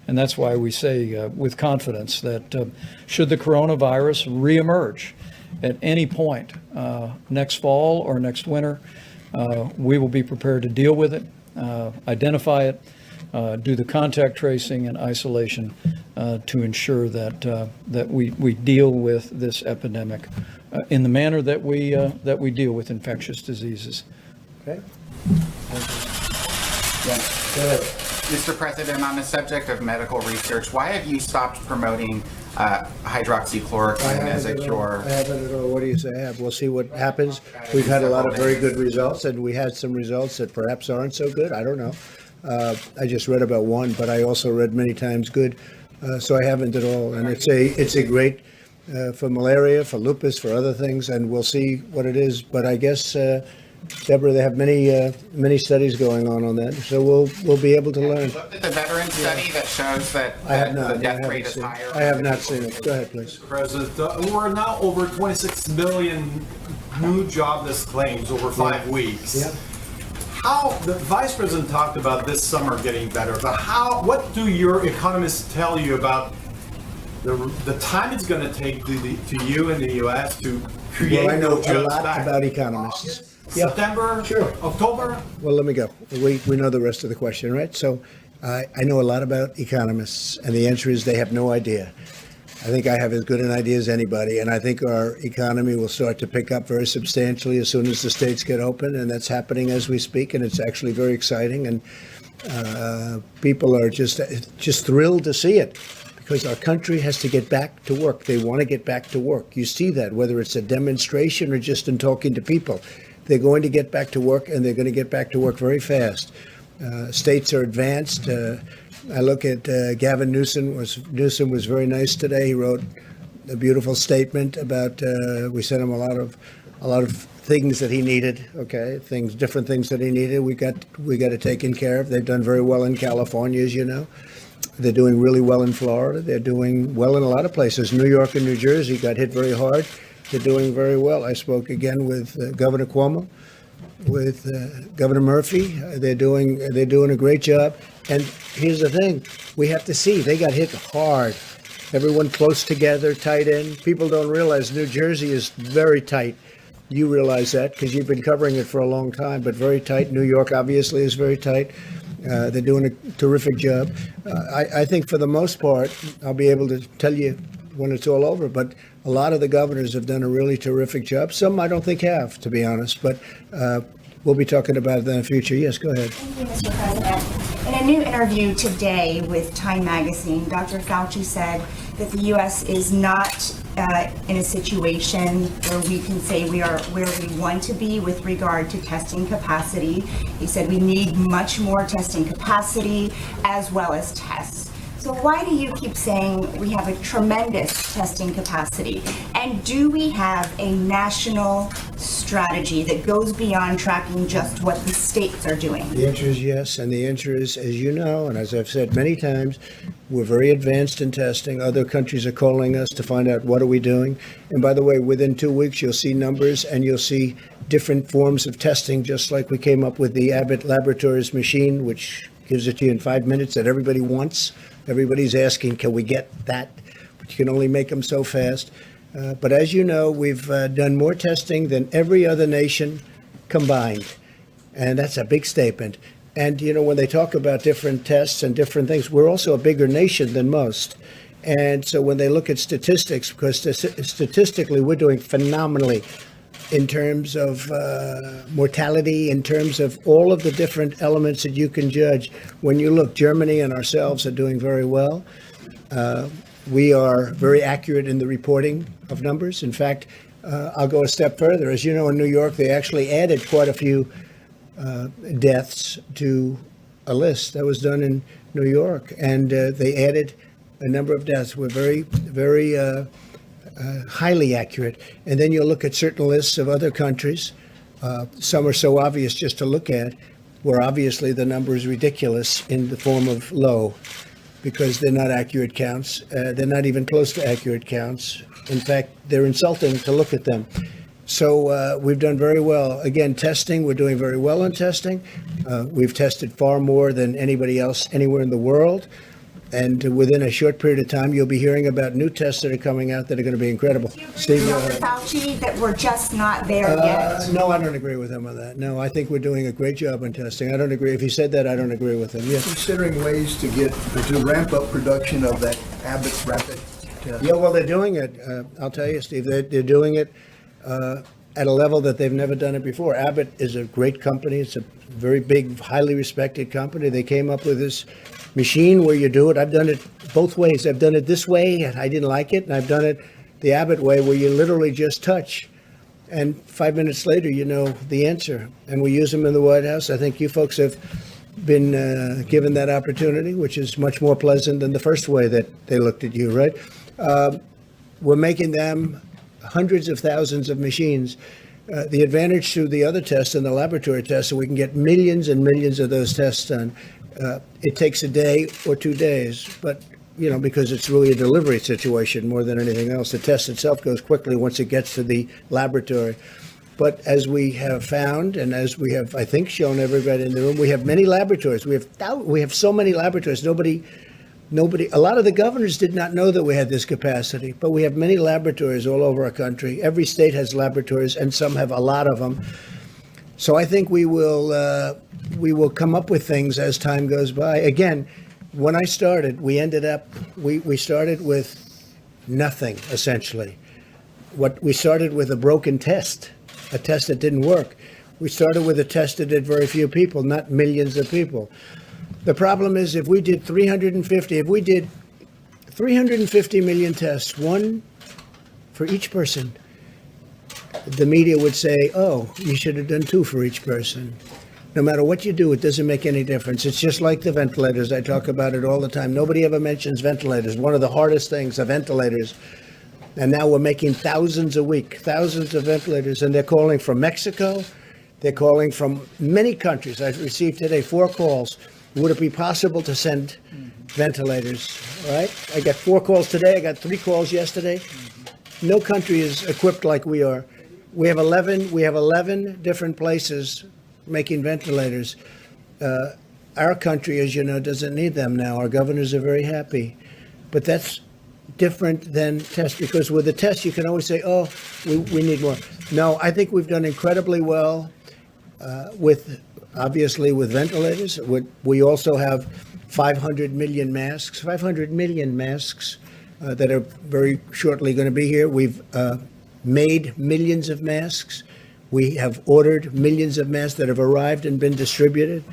And that's why we say with confidence that should the coronavirus reemerge at any point next fall or next winter, we will be prepared to deal with it, identify it, do the contact tracing and isolation to ensure that we deal with this epidemic in the manner that we deal with infectious diseases. Okay. Yes. Go ahead. Mr. President, on the subject of medical research, why have you stopped promoting hydroxychloroquine as a cure? I haven't at all. What do you say? I have. We'll see what happens. We've had a lot of very good results, and we had some results that perhaps aren't so good. I don't know. I just read about one, but I also read many times good. So I haven't at all. And it's a great for malaria, for lupus, for other things, and we'll see what it is. But I guess, Deborah, they have many studies going on that, so we'll be able to learn. Looked at the veteran study that shows that I have not. the death rate is higher. I have not seen it. Go ahead, please. President, we're now over 26 million new jobless claims over 5 weeks. Yeah. How, the Vice President talked about this summer getting better, but what do your economists tell you about the time it's going to take to you in the U.S. to create Well, I know those a jobs lot back? about economists. Yeah. September? Sure. October? Well, let me go. We know the rest of the question, right? So I know a lot about economists, and the answer is they have no idea. I think I have as good an idea as anybody, and I think our economy will start to pick up very substantially as soon as the states get open, and that's happening as we speak, and it's actually very exciting, and people are just thrilled to see it. Because our country has to get back to work. They want to get back to work. You see that, whether it's a demonstration or just in talking to people. They're going to get back to work, and they're going to get back to work very fast. States are advanced. I look at Gavin Newsom was very nice today. He wrote a beautiful statement about, we sent him a lot of things that he needed, okay, different things that he needed. We got it taken care of. They've done very well in California, as you know. They're doing really well in Florida. They're doing well in a lot of places. New York and New Jersey got hit very hard. They're doing very well. I spoke again with Governor Cuomo, with Governor Murphy. They're doing a great job. And here's the thing. We have to see. They got hit hard. Everyone close together, tight in. People don't realize New Jersey is very tight. You realize that because you've been covering it for a long time, but very tight. New York obviously is very tight. They're doing a terrific job. I think for the most part, I'll be able to tell you when it's all over, but a lot of the governors have done a really terrific job. Some I don't think have, to be honest, but we'll be talking about that in the future. Yes, go ahead. Thank you, Mr. President. In a new interview today with Time Magazine, Dr. Fauci said that the U.S. is not in a situation where we can say we are where we want to be with regard to testing capacity. He said we need much more testing capacity as well as tests. So why do you keep saying we have a tremendous testing capacity? And do we have a national strategy that goes beyond tracking just what the states are doing? The answer is yes, and the answer is, as you know, and as I've said many times, we're very advanced in testing. Other countries are calling us to find out what are we doing. And by the way, within 2 weeks, you'll see numbers and you'll see different forms of testing, just like we came up with the Abbott Laboratories machine, which gives it to you in 5 minutes that everybody wants. Everybody's asking, can we get that? But you can only make them so fast. But as you know, we've done more testing than every other nation combined. And that's a big statement. And, you know, when they talk about different tests and different things, we're also a bigger nation than most. And so when they look at statistics, because statistically we're doing phenomenally in terms of mortality, in terms of all of the different elements that you can judge. When you look, Germany and ourselves are doing very well. We are very accurate in the reporting of numbers. In fact, I'll go a step further. As you know, in New York, they actually added quite a few deaths to a list that was done in New York, and they added a number of deaths. We're very, very highly accurate. And then you'll look at certain lists of other countries. Some are so obvious just to look at, where obviously the number is ridiculous in the form of low, because they're not accurate counts. They're not even close to accurate counts. In fact, they're insulting to look at them. So we've done very well. Again, testing, we're doing very well on testing. We've tested far more than anybody else anywhere in the world. And within a short period of time, you'll be hearing about new tests that are coming out that are going to be incredible. Steve, go Dr. ahead. Fauci, that we're just not there yet? No, I don't agree with him on that. No, I think we're doing a great job on testing. I don't agree. If he said that, I don't agree with him. Yes. Considering ways to ramp up production of that Abbott rapid test. Yeah, well, they're doing it. I'll tell you, Steve, they're doing it at a level that they've never done it before. Abbott is a great company. It's a very big, highly respected company. They came up with this machine where you do it. I've done it both ways. I've done it this way, and I didn't like it, and I've done it the Abbott way, where you literally just touch, and 5 minutes later, you know the answer. And we use them in the White House. I think you folks have been given that opportunity, which is much more pleasant than the first way that they looked at you, right? We're making them hundreds of thousands of machines. The advantage to the other tests and the laboratory tests, so we can get millions and millions of those tests done. It takes a day or 2 days, but, you know, because it's really a delivery situation more than anything else. The test itself goes quickly once it gets to the laboratory. But as we have found, and as we have, I think, shown everybody in the room, we have many laboratories. We have so many laboratories. Nobody, a lot of the governors did not know that we had this capacity, but we have many laboratories all over our country. Every state has laboratories, and some have a lot of them. So I think we will come up with things as time goes by. Again, when I started, we started with nothing, essentially. We started with a broken test, a test that didn't work. We started with a test that did very few people, not millions of people. The problem is, if we did 350 million tests, one for each person, the media would say, oh, you should have done 2 for each person. No matter what you do, it doesn't make any difference. It's just like the ventilators. I talk about it all the time. Nobody ever mentions ventilators. One of the hardest things are ventilators. And now we're making thousands a week, thousands of ventilators. And they're calling from Mexico. They're calling from many countries. I've received today 4 calls. Would it be possible to send ventilators? All right. I got 4 calls today. I got 3 calls yesterday. No country is equipped like we are. We have 11 different places making ventilators. Our country, as you know, doesn't need them now. Our governors are very happy. But that's different than tests, because with a test, you can always say, oh, we need more. No, I think we've done incredibly well obviously with ventilators. We also have 500 million masks that are very shortly going to be here. We've made millions of masks. We have ordered millions of masks that have arrived and been distributed.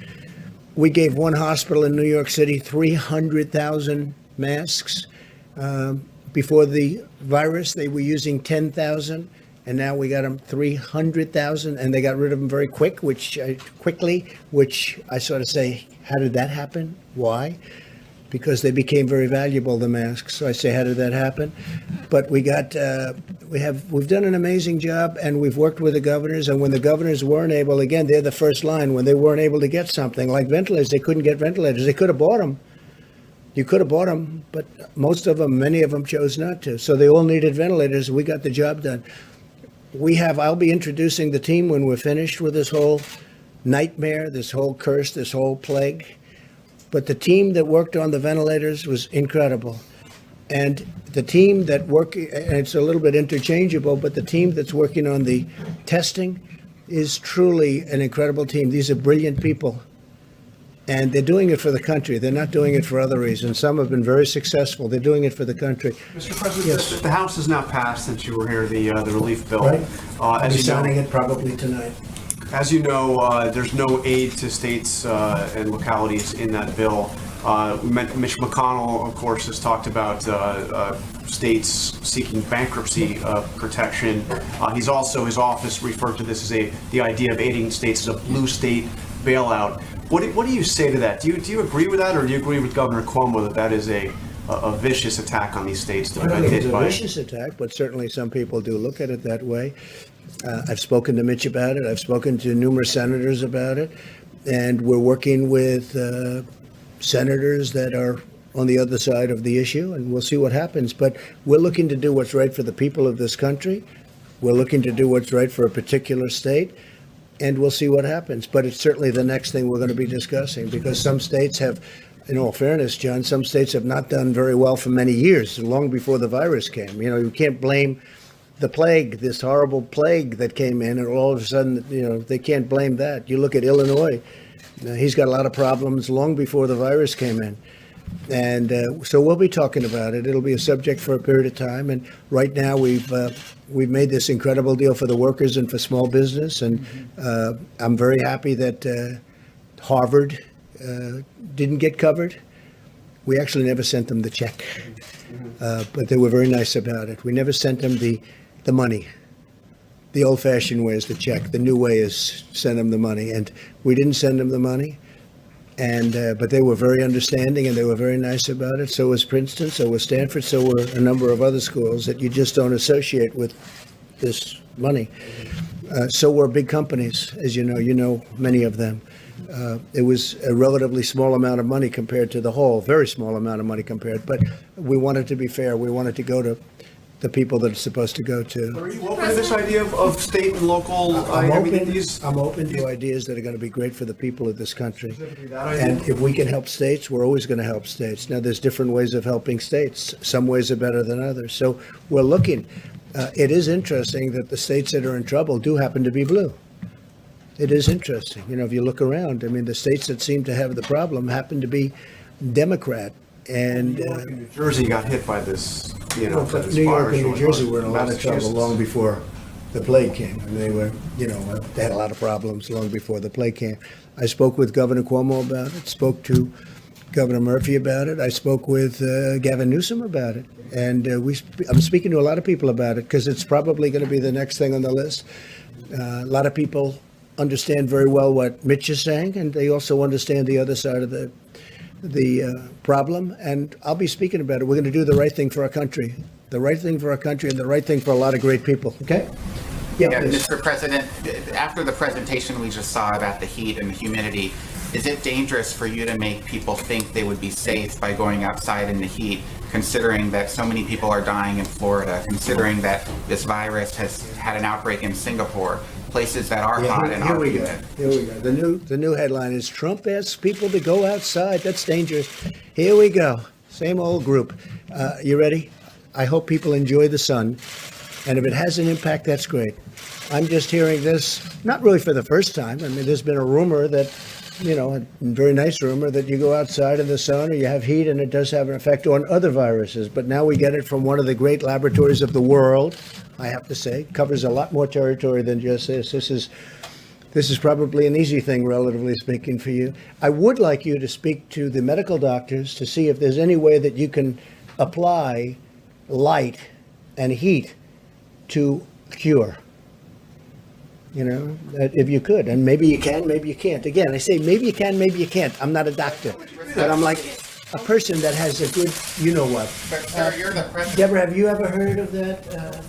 We gave one hospital in New York City 300,000 masks. Before the virus, they were using 10,000, and now we got them 300,000, and they got rid of them very quickly, which I sort of say, how did that happen? Why? Because they became very valuable, the masks. So I say, how did that happen? But we've done an amazing job, and we've worked with the governors. And when the governors weren't able, again, they're the first line. When they weren't able to get something like ventilators, they couldn't get ventilators. They could have bought them. You could have bought them, but many of them chose not to. So they all needed ventilators. We got the job done. I'll be introducing the team when we're finished with this whole nightmare, this whole curse, this whole plague. But the team that worked on the ventilators was incredible. And the team that and it's a little bit interchangeable, but the team that's working on the testing is truly an incredible team. These are brilliant people. And they're doing it for the country. They're not doing it for other reasons. Some have been very successful. They're doing it for the country. Mr. President, Yes. the House has now passed, since you were here, the relief bill. Right. I'll be As you know, signing it probably tonight. As you know, there's no aid to states and localities in that bill. Mitch McConnell, of course, has talked about states seeking bankruptcy protection. He's also, his office referred to this as the idea of aiding states as a blue state bailout. What do you say to that? Do you agree with that, or do you agree with Governor Cuomo that that is a vicious attack on these states that I don't have been think it's hit a by? vicious attack, but certainly some people do look at it that way. I've spoken to Mitch about it. I've spoken to numerous senators about it. And we're working with senators that are on the other side of the issue, and we'll see what happens. But we're looking to do what's right for the people of this country. We're looking to do what's right for a particular state, and we'll see what happens. But it's certainly the next thing we're going to be discussing, because some states have, in all fairness, John, some states have not done very well for many years, long before the virus came. You know, you can't blame the plague, this horrible plague that came in, and all of a sudden, you know, they can't blame that. You look at Illinois, he's got a lot of problems long before the virus came in. And so we'll be talking about it. It'll be a subject for a period of time. And right now we've made this incredible deal for the workers and for small business. And I'm very happy that Harvard didn't get covered. We actually never sent them the check, but they were very nice about it. We never sent them the money. The old-fashioned way is the check. The new way is send them the money. And we didn't send them the money. And but they were very understanding, and they were very nice about it. So was Princeton, so was Stanford, so were a number of other schools that you just don't associate with this money. So were big companies, as you know many of them. It was a relatively small amount of money compared to the whole, very small amount of money compared. But we wanted to be fair. We wanted to go to the people that it's supposed to go to. Are you open to this idea of state and local? I'm open to ideas that are going to be great for the people of this country. And if we can help states, we're always going to help states. Now, there's different ways of helping states. Some ways are better than others. So we're looking. It is interesting that the states that are in trouble do happen to be blue. It is interesting. You know, if you look around, I mean, the states that seem to have the problem happen to be Democrat. And New Jersey got hit by this, you know, but this New York virus and New really Jersey hard. were in a lot of trouble Massachusetts. long before the plague came. And they were, you know, they had a lot of problems long before the plague came. I spoke with Governor Cuomo about it, spoke to Governor Murphy about it. I spoke with Gavin Newsom about it. And I'm speaking to a lot of people about it because it's probably going to be the next thing on the list. A lot of people understand very well what Mitch is saying, and they also understand the other side of the problem, and I'll be speaking about it. We're going to do the right thing for our country, the right thing for our country, and the right thing for a lot of great people. Okay? Yeah, please. Mr. President, after the presentation we just saw about the heat and the humidity, is it dangerous for you to make people think they would be safe by going outside in the heat, considering that so many people are dying in Florida, considering that this virus has had an outbreak in Singapore, places that are hot and Here are we go. humid? Here we go. The new headline is Trump asks people to go outside. That's dangerous. Here we go. Same old group. You ready? I hope people enjoy the sun. And if it has an impact, that's great. I'm just hearing this, not really for the first time. I mean, there's been a rumor that, you know, a very nice rumor that you go outside in the sun or you have heat and it does have an effect on other viruses. But now we get it from one of the great laboratories of the world, I have to say. Covers a lot more territory than just this. This is probably an easy thing, relatively speaking, for you. I would like you to speak to the medical doctors to see if there's any way that you can apply light and heat to cure. You know, if you could, and maybe you can, maybe you can't. Again, I say maybe you can, maybe you can't. I'm not a doctor, but I'm like a person that has a good, you know what. But sir, you're the president. Deborah, have you ever heard of that?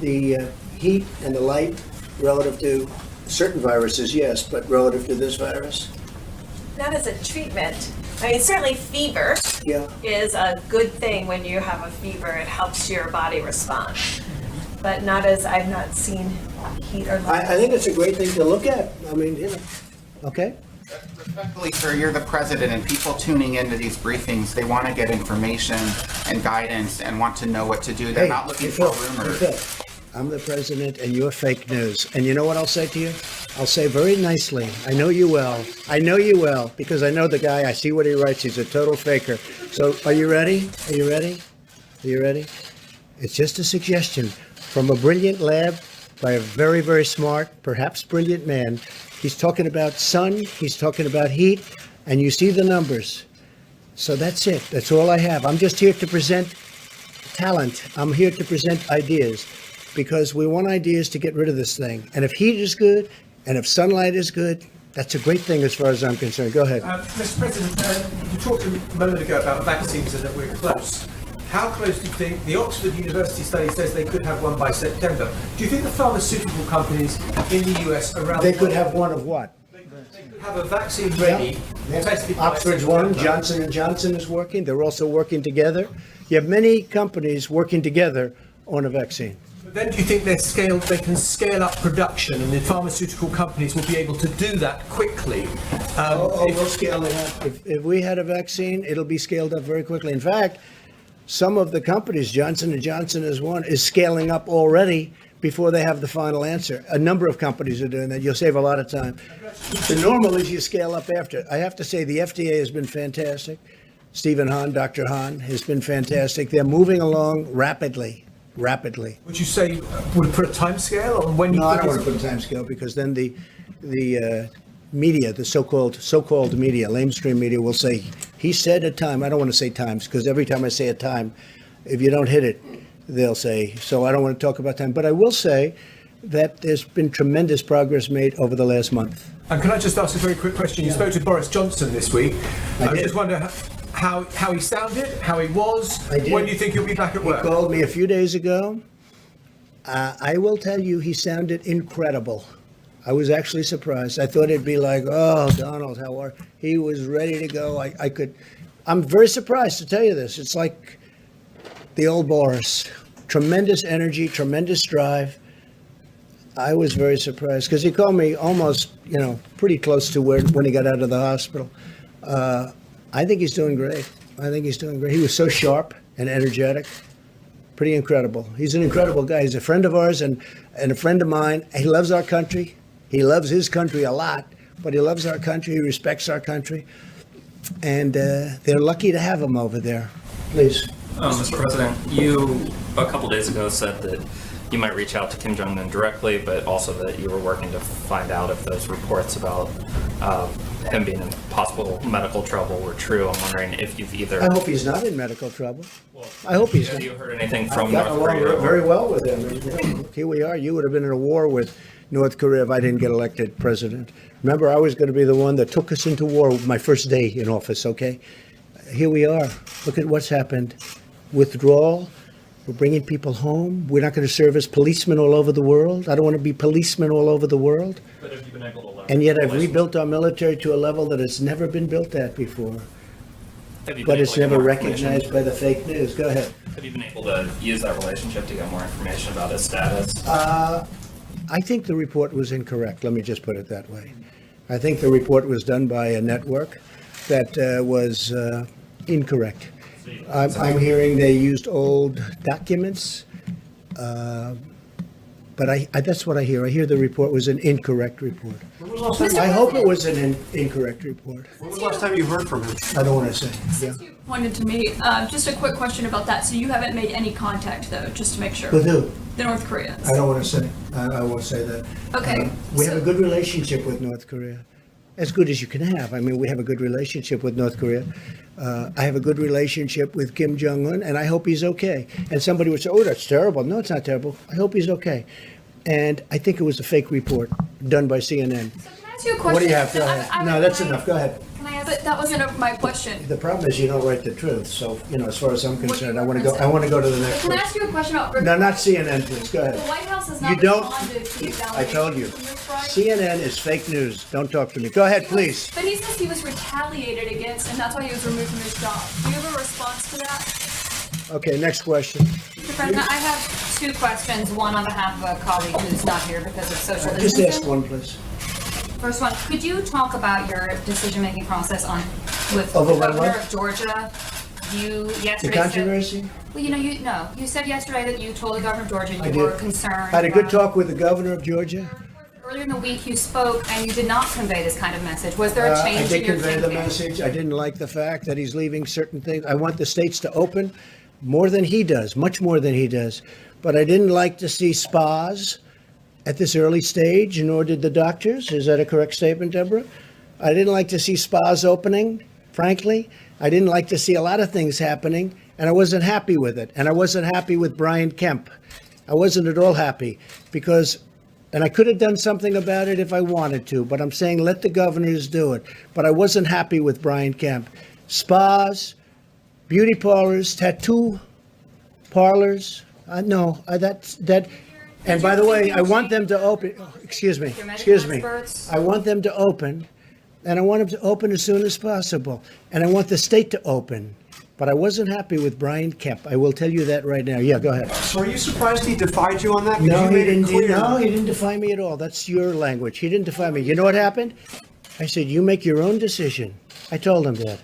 The heat and the light relative to certain viruses, yes, but relative to this virus? Not as a treatment. I mean, certainly fever Yeah. is a good thing. When you have a fever, it helps your body respond. But not as, I've not seen heat or light. I think it's a great thing to look at. I mean, you know, okay? Respectfully, sir, you're the president, and people tuning into these briefings, they want to get information and guidance and want to know what to do. They're not looking for rumors. Phil, I'm the president, and you're fake news. And you know what I'll say to you? I'll say very nicely, I know you well. I know you well, because I know the guy. I see what he writes. He's a total faker. So are you ready? Are you ready? Are you ready? It's just a suggestion from a brilliant lab by a very, very smart, perhaps brilliant man. He's talking about sun, he's talking about heat, and you see the numbers. So that's it. That's all I have. I'm just here to present talent. I'm here to present ideas because we want ideas to get rid of this thing. And if heat is good and if sunlight is good, that's a great thing as far as I'm concerned. Go ahead. Mr. President, you talked a moment ago about vaccines and that we're close. How close do you think the Oxford University study says they could have one by September? Do you think the pharmaceutical companies in the US around They the could world have one of what? could have a vaccine ready, tested by Oxford's one, September? Johnson & Johnson is working. They're also working together. You have many companies working together on a vaccine. But then do you think they can scale up production and the pharmaceutical companies will be able to do that quickly? We'll scale it up. If we had a vaccine, it'll be scaled up very quickly. In fact, some of the companies, Johnson & Johnson is one, is scaling up already before they have the final answer. A number of companies are doing that. You'll save a lot of time. The normal is you scale up after. I have to say the FDA has been fantastic. Stephen Hahn, Dr. Hahn, has been fantastic. They're moving along rapidly. Would you say, would it put a time scale on when you No, I think don't want to put a time scale because then the media, the so-called media, lamestream media will say, he said a time. I don't want to say times because every time I say a time, if you don't hit it, they'll say, so I don't want to talk about time. But I will say that there's been tremendous progress made over the last month. And can I just ask a very quick question? You spoke to Boris Johnson this week. I just wonder how he sounded, how he was. When do you think he'll be back at work? He called me a few days ago. I will tell you, he sounded incredible. I was actually surprised. I thought it'd be like, oh, Donald, how are you? He was ready to go. I'm very surprised to tell you this. It's like the old Boris. Tremendous energy, tremendous drive. I was very surprised because he called me almost, pretty close to when he got out of the hospital. I think he's doing great. He was so sharp and energetic. Pretty incredible. He's an incredible guy. He's a friend of ours and a friend of mine. He loves our country. He loves his country a lot, but he loves our country. He respects our country. And they're lucky to have him over there. Please. Mr. President, you a couple days ago said that you might reach out to Kim Jong-un directly, but also that you were working to find out if those reports about him being in possible medical trouble were true. I'm wondering if you've either... I hope he's not in medical trouble. I hope he's not. Have you heard anything from I've gotten North along Korea? very well with him. Here we are. You would have been in a war with North Korea if I didn't get elected president. Remember, I was going to be the one that took us into war my first day in office, okay? Here we are. Look at what's happened. Withdrawal. We're bringing people home. We're not going to serve as policemen all over the world. I don't want to be policemen all over the world. But have you been able to leverage And yet I've relations- rebuilt our military to a level that it's never been built at before. Have you been But able it's to get never more information? recognized by the fake news. Go ahead. Have you been able to use that relationship to get more information about his status? I think the report was incorrect. Let me just put it that way. I think the report was done by a network that was incorrect. I'm hearing they used old documents, but that's what I hear. I hear the report was an incorrect report. I hope it was an incorrect report. When was the last time you heard from him? I don't want to say. Yeah. Pointed to me. Just a quick question about that. So you haven't made any contact, though, just to make sure. With who? The North Koreans. I don't want to say. I won't say that. Okay. We have a good relationship with North Korea, as good as you can have. I mean, we have a good relationship with North Korea. I have a good relationship with Kim Jong-un, and I hope he's okay. And somebody would say, oh, that's terrible. No, it's not terrible. I hope he's okay. And I think it was a fake report done by CNN. Can I ask you a question? What do you have? Go I- ahead. I- No, that's I- enough. Go ahead. Can I but that wasn't my question. The problem is you don't write the truth. So, as far as I'm concerned, I want to go to the next Can I one. ask you a question about No, not CNN, please. Go The ahead. White House has You not don't- responded to the I told you. allegations from this Friday. CNN is fake news. Don't talk to me. Go ahead, please. But he says he was retaliated against, and that's why he was removed from his job. Do you have a response to that? Okay, next question. Mr. President, I have two questions, one on behalf of a colleague who's not here because of social Just distancing. ask one, please. First one, could you talk about your decision-making process with Over the what? governor of Georgia? You The yesterday said... controversy? Well, you said yesterday that you told the governor of Georgia I you were did. concerned. I had a good about- talk with the governor of Georgia. Earlier in the week, you spoke and you did not convey this kind of message. Was there a change I in did your convey the thinking? message. I didn't like the fact that he's leaving certain things. I want the states to open more than he does, much more than he does. But I didn't like to see spas at this early stage, nor did the doctors. Is that a correct statement, Deborah? I didn't like to see spas opening frankly, I didn't like to see a lot of things happening, and I wasn't happy with it. And I wasn't happy with Brian Kemp. I wasn't at all happy because, and I could have done something about it if I wanted to, but I'm saying let the governors do it. But I wasn't happy with Brian Kemp. Spas, beauty parlors, tattoo parlors, that. And by the way, I want them to open, excuse me. I want them to open, and I want them to open as soon as possible. And I want the state to open. But I wasn't happy with Brian Kemp. I will tell you that right now. Yeah, go ahead. So are you surprised he defied you on that? Because No, you he made it didn't. clear. No, he didn't defy me at all. That's your language. He didn't defy me. You know what happened? I said, you make your own decision. I told him that.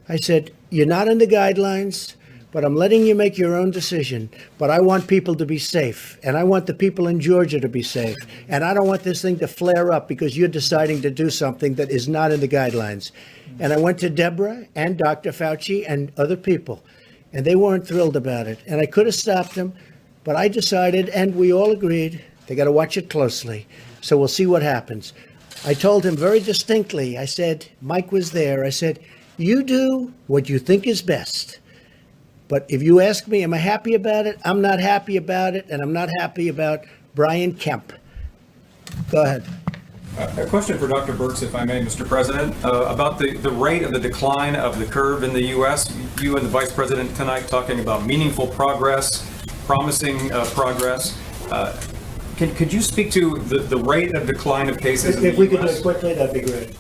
I said, you're not in the guidelines, but I'm letting you make your own decision. But I want people to be safe, and I want the people in Georgia to be safe. And I don't want this thing to flare up because you're deciding to do something that is not in the guidelines. And I went to Deborah and Dr. Fauci and other people, and they weren't thrilled about it. And I could have stopped them, but I decided, and we all agreed, they got to watch it closely. So we'll see what happens. I told him very distinctly, I said, Mike was there, I said, you do what you think is best. But if you ask me, am I happy about it? I'm not happy about it, and I'm not happy about Brian Kemp. Go ahead. A question for Dr. Birx, if I may, Mr. President, about the rate of the decline of the curve in the U.S. You and the Vice President tonight talking about meaningful progress, promising progress. Could you speak to the rate of decline of cases in the U.S.? If we could do it quickly, that'd be great.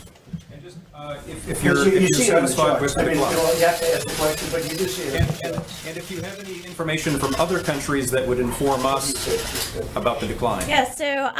If you're satisfied with the decline. You have to ask the question, but you do see it. And if you have any information from other countries that would inform us about the decline. Yes, so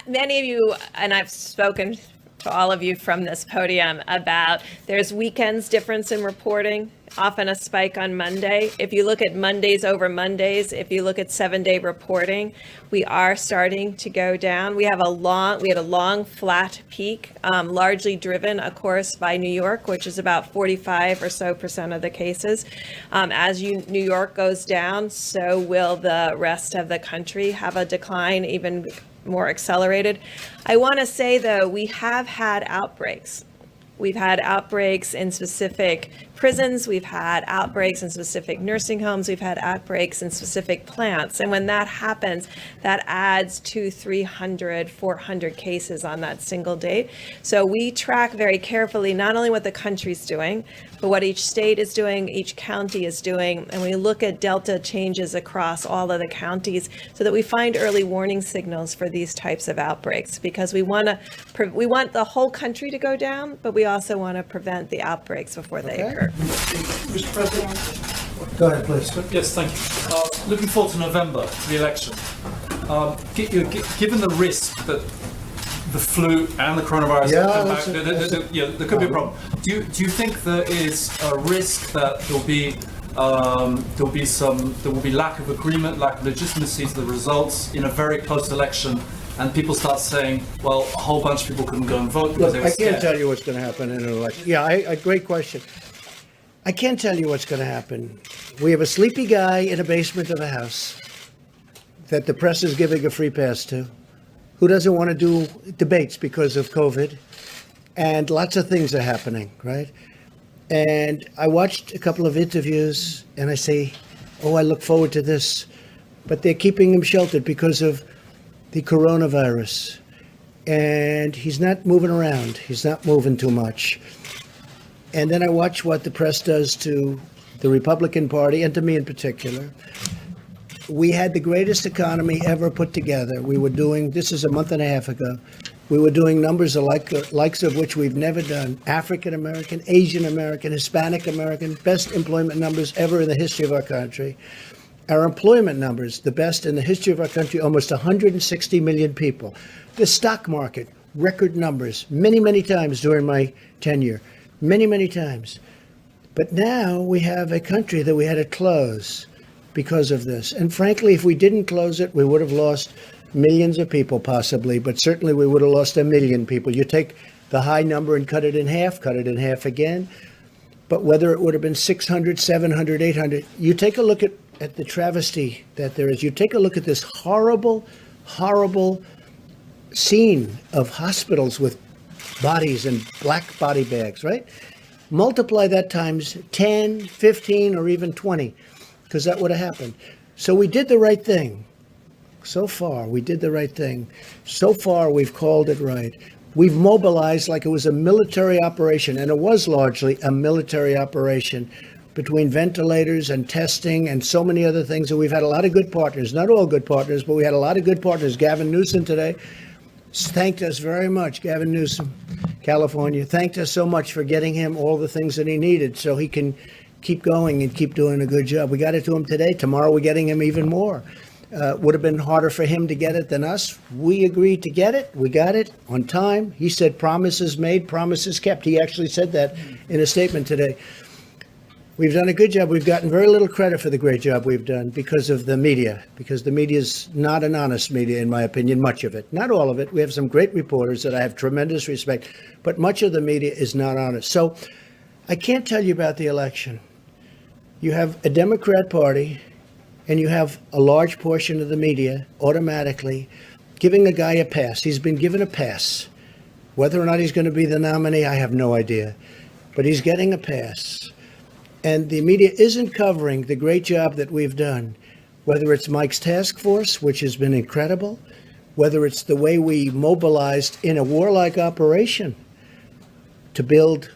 many of you, and I've spoken to all of you from this podium about there's weekends difference in reporting, often a spike on Monday. If you look at Mondays over Mondays, if you look at 7-day reporting, we are starting to go down. We had a long flat peak, largely driven, of course, by New York, which is about 45% or so of the cases. As New York goes down, so will the rest of the country have a decline, even more accelerated. I want to say, though, we have had outbreaks. We've had outbreaks in specific prisons. We've had outbreaks in specific nursing homes. We've had outbreaks in specific plants. And when that happens, that adds 200, 300, 400 cases on that single date. So we track very carefully not only what the country's doing, but what each state is doing, each county is doing. And we look at Delta changes across all of the counties so that we find early warning signals for these types of outbreaks, because we want the whole country to go down, but we also want to prevent the outbreaks before they occur. Mr. President? Go ahead, please. Yes, thank you. Looking forward to November, to the election. Given the risk that the flu and the coronavirus come back, there could be a problem. Do you think there is a risk that there will be lack of agreement, lack of legitimacy to the results in a very close election, and people start saying, well, a whole bunch of people couldn't go and vote because they were I scared? can't tell you what's going to happen in an election. Yeah, great question. I can't tell you what's going to happen. We have a sleepy guy in a basement of a house that the press is giving a free pass to, who doesn't want to do debates because of COVID, and lots of things are happening, right? And I watched a couple of interviews, and I say, oh, I look forward to this. But they're keeping him sheltered because of the coronavirus. And he's not moving around. He's not moving too much. And then I watch what the press does to the Republican Party, and to me in particular. We had the greatest economy ever put together. We were doing, this is a month and a half ago, we were doing numbers likes of which we've never done. African American, Asian American, Hispanic American, best employment numbers ever in the history of our country. Our employment numbers, the best in the history of our country, almost 160 million people. The stock market, record numbers, many, many times during my tenure. Many, many times. But now we have a country that we had to close because of this. And frankly, if we didn't close it, we would have lost millions of people possibly, but certainly we would have lost 1 million people. You take the high number and cut it in half again. But whether it would have been 600, 700, 800, you take a look at the travesty that there is. You take a look at this horrible, horrible scene of hospitals with bodies and black body bags, right? Multiply that times 10, 15, or even 20, because that would have happened. So we did the right thing. So far, we did the right thing. So far, we've called it right. We've mobilized like it was a military operation, and it was largely a military operation between ventilators and testing and so many other things. And we've had a lot of good partners, not all good partners, but we had a lot of good partners. Gavin Newsom today thanked us very much. Gavin Newsom, California, thanked us so much for getting him all the things that he needed so he can keep going and keep doing a good job. We got it to him today. Tomorrow we're getting him even more. Would have been harder for him to get it than us. We agreed to get it. We got it on time. He said promises made, promises kept. He actually said that in a statement today. We've done a good job. We've gotten very little credit for the great job we've done because of the media, because the media is not an honest media, in my opinion, much of it. Not all of it. We have some great reporters that I have tremendous respect, but much of the media is not honest. So I can't tell you about the election. You have a Democrat Party, and you have a large portion of the media automatically giving a guy a pass. He's been given a pass. Whether or not he's going to be the nominee, I have no idea. But he's getting a pass. And the media isn't covering the great job that we've done, whether it's Mike's task force, which has been incredible, whether it's the way we mobilized in a warlike operation to build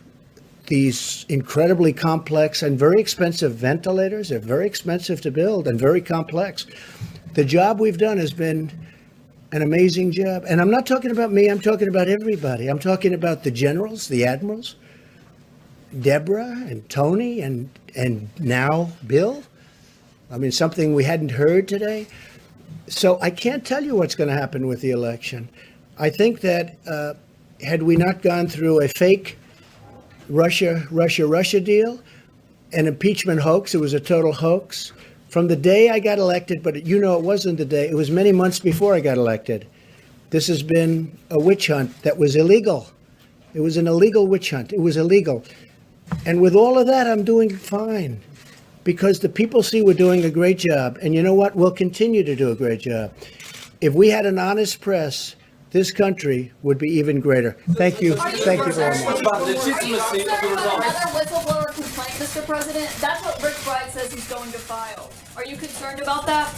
these incredibly complex and very expensive ventilators. They're very expensive to build and very complex. The job we've done has been an amazing job. And I'm not talking about me, I'm talking about everybody. I'm talking about the generals, the admirals, Deborah and Tony and now Bill. I mean, something we hadn't heard today. So I can't tell you what's going to happen with the election. I think that had we not gone through a fake Russia deal, an impeachment hoax, it was a total hoax. From the day I got elected, but it wasn't the day, it was many months before I got elected. This has been a witch hunt that was illegal. It was an illegal witch hunt. It was illegal. And with all of that, I'm doing fine because the people see we're doing a great job. And you know what? We'll continue to do a great job. If we had an honest press, this country would be even greater. Thank you. Thank you very much. Another whistleblower complaint, Mr. President? That's what Rick Bride says he's going to file. Are you concerned about that?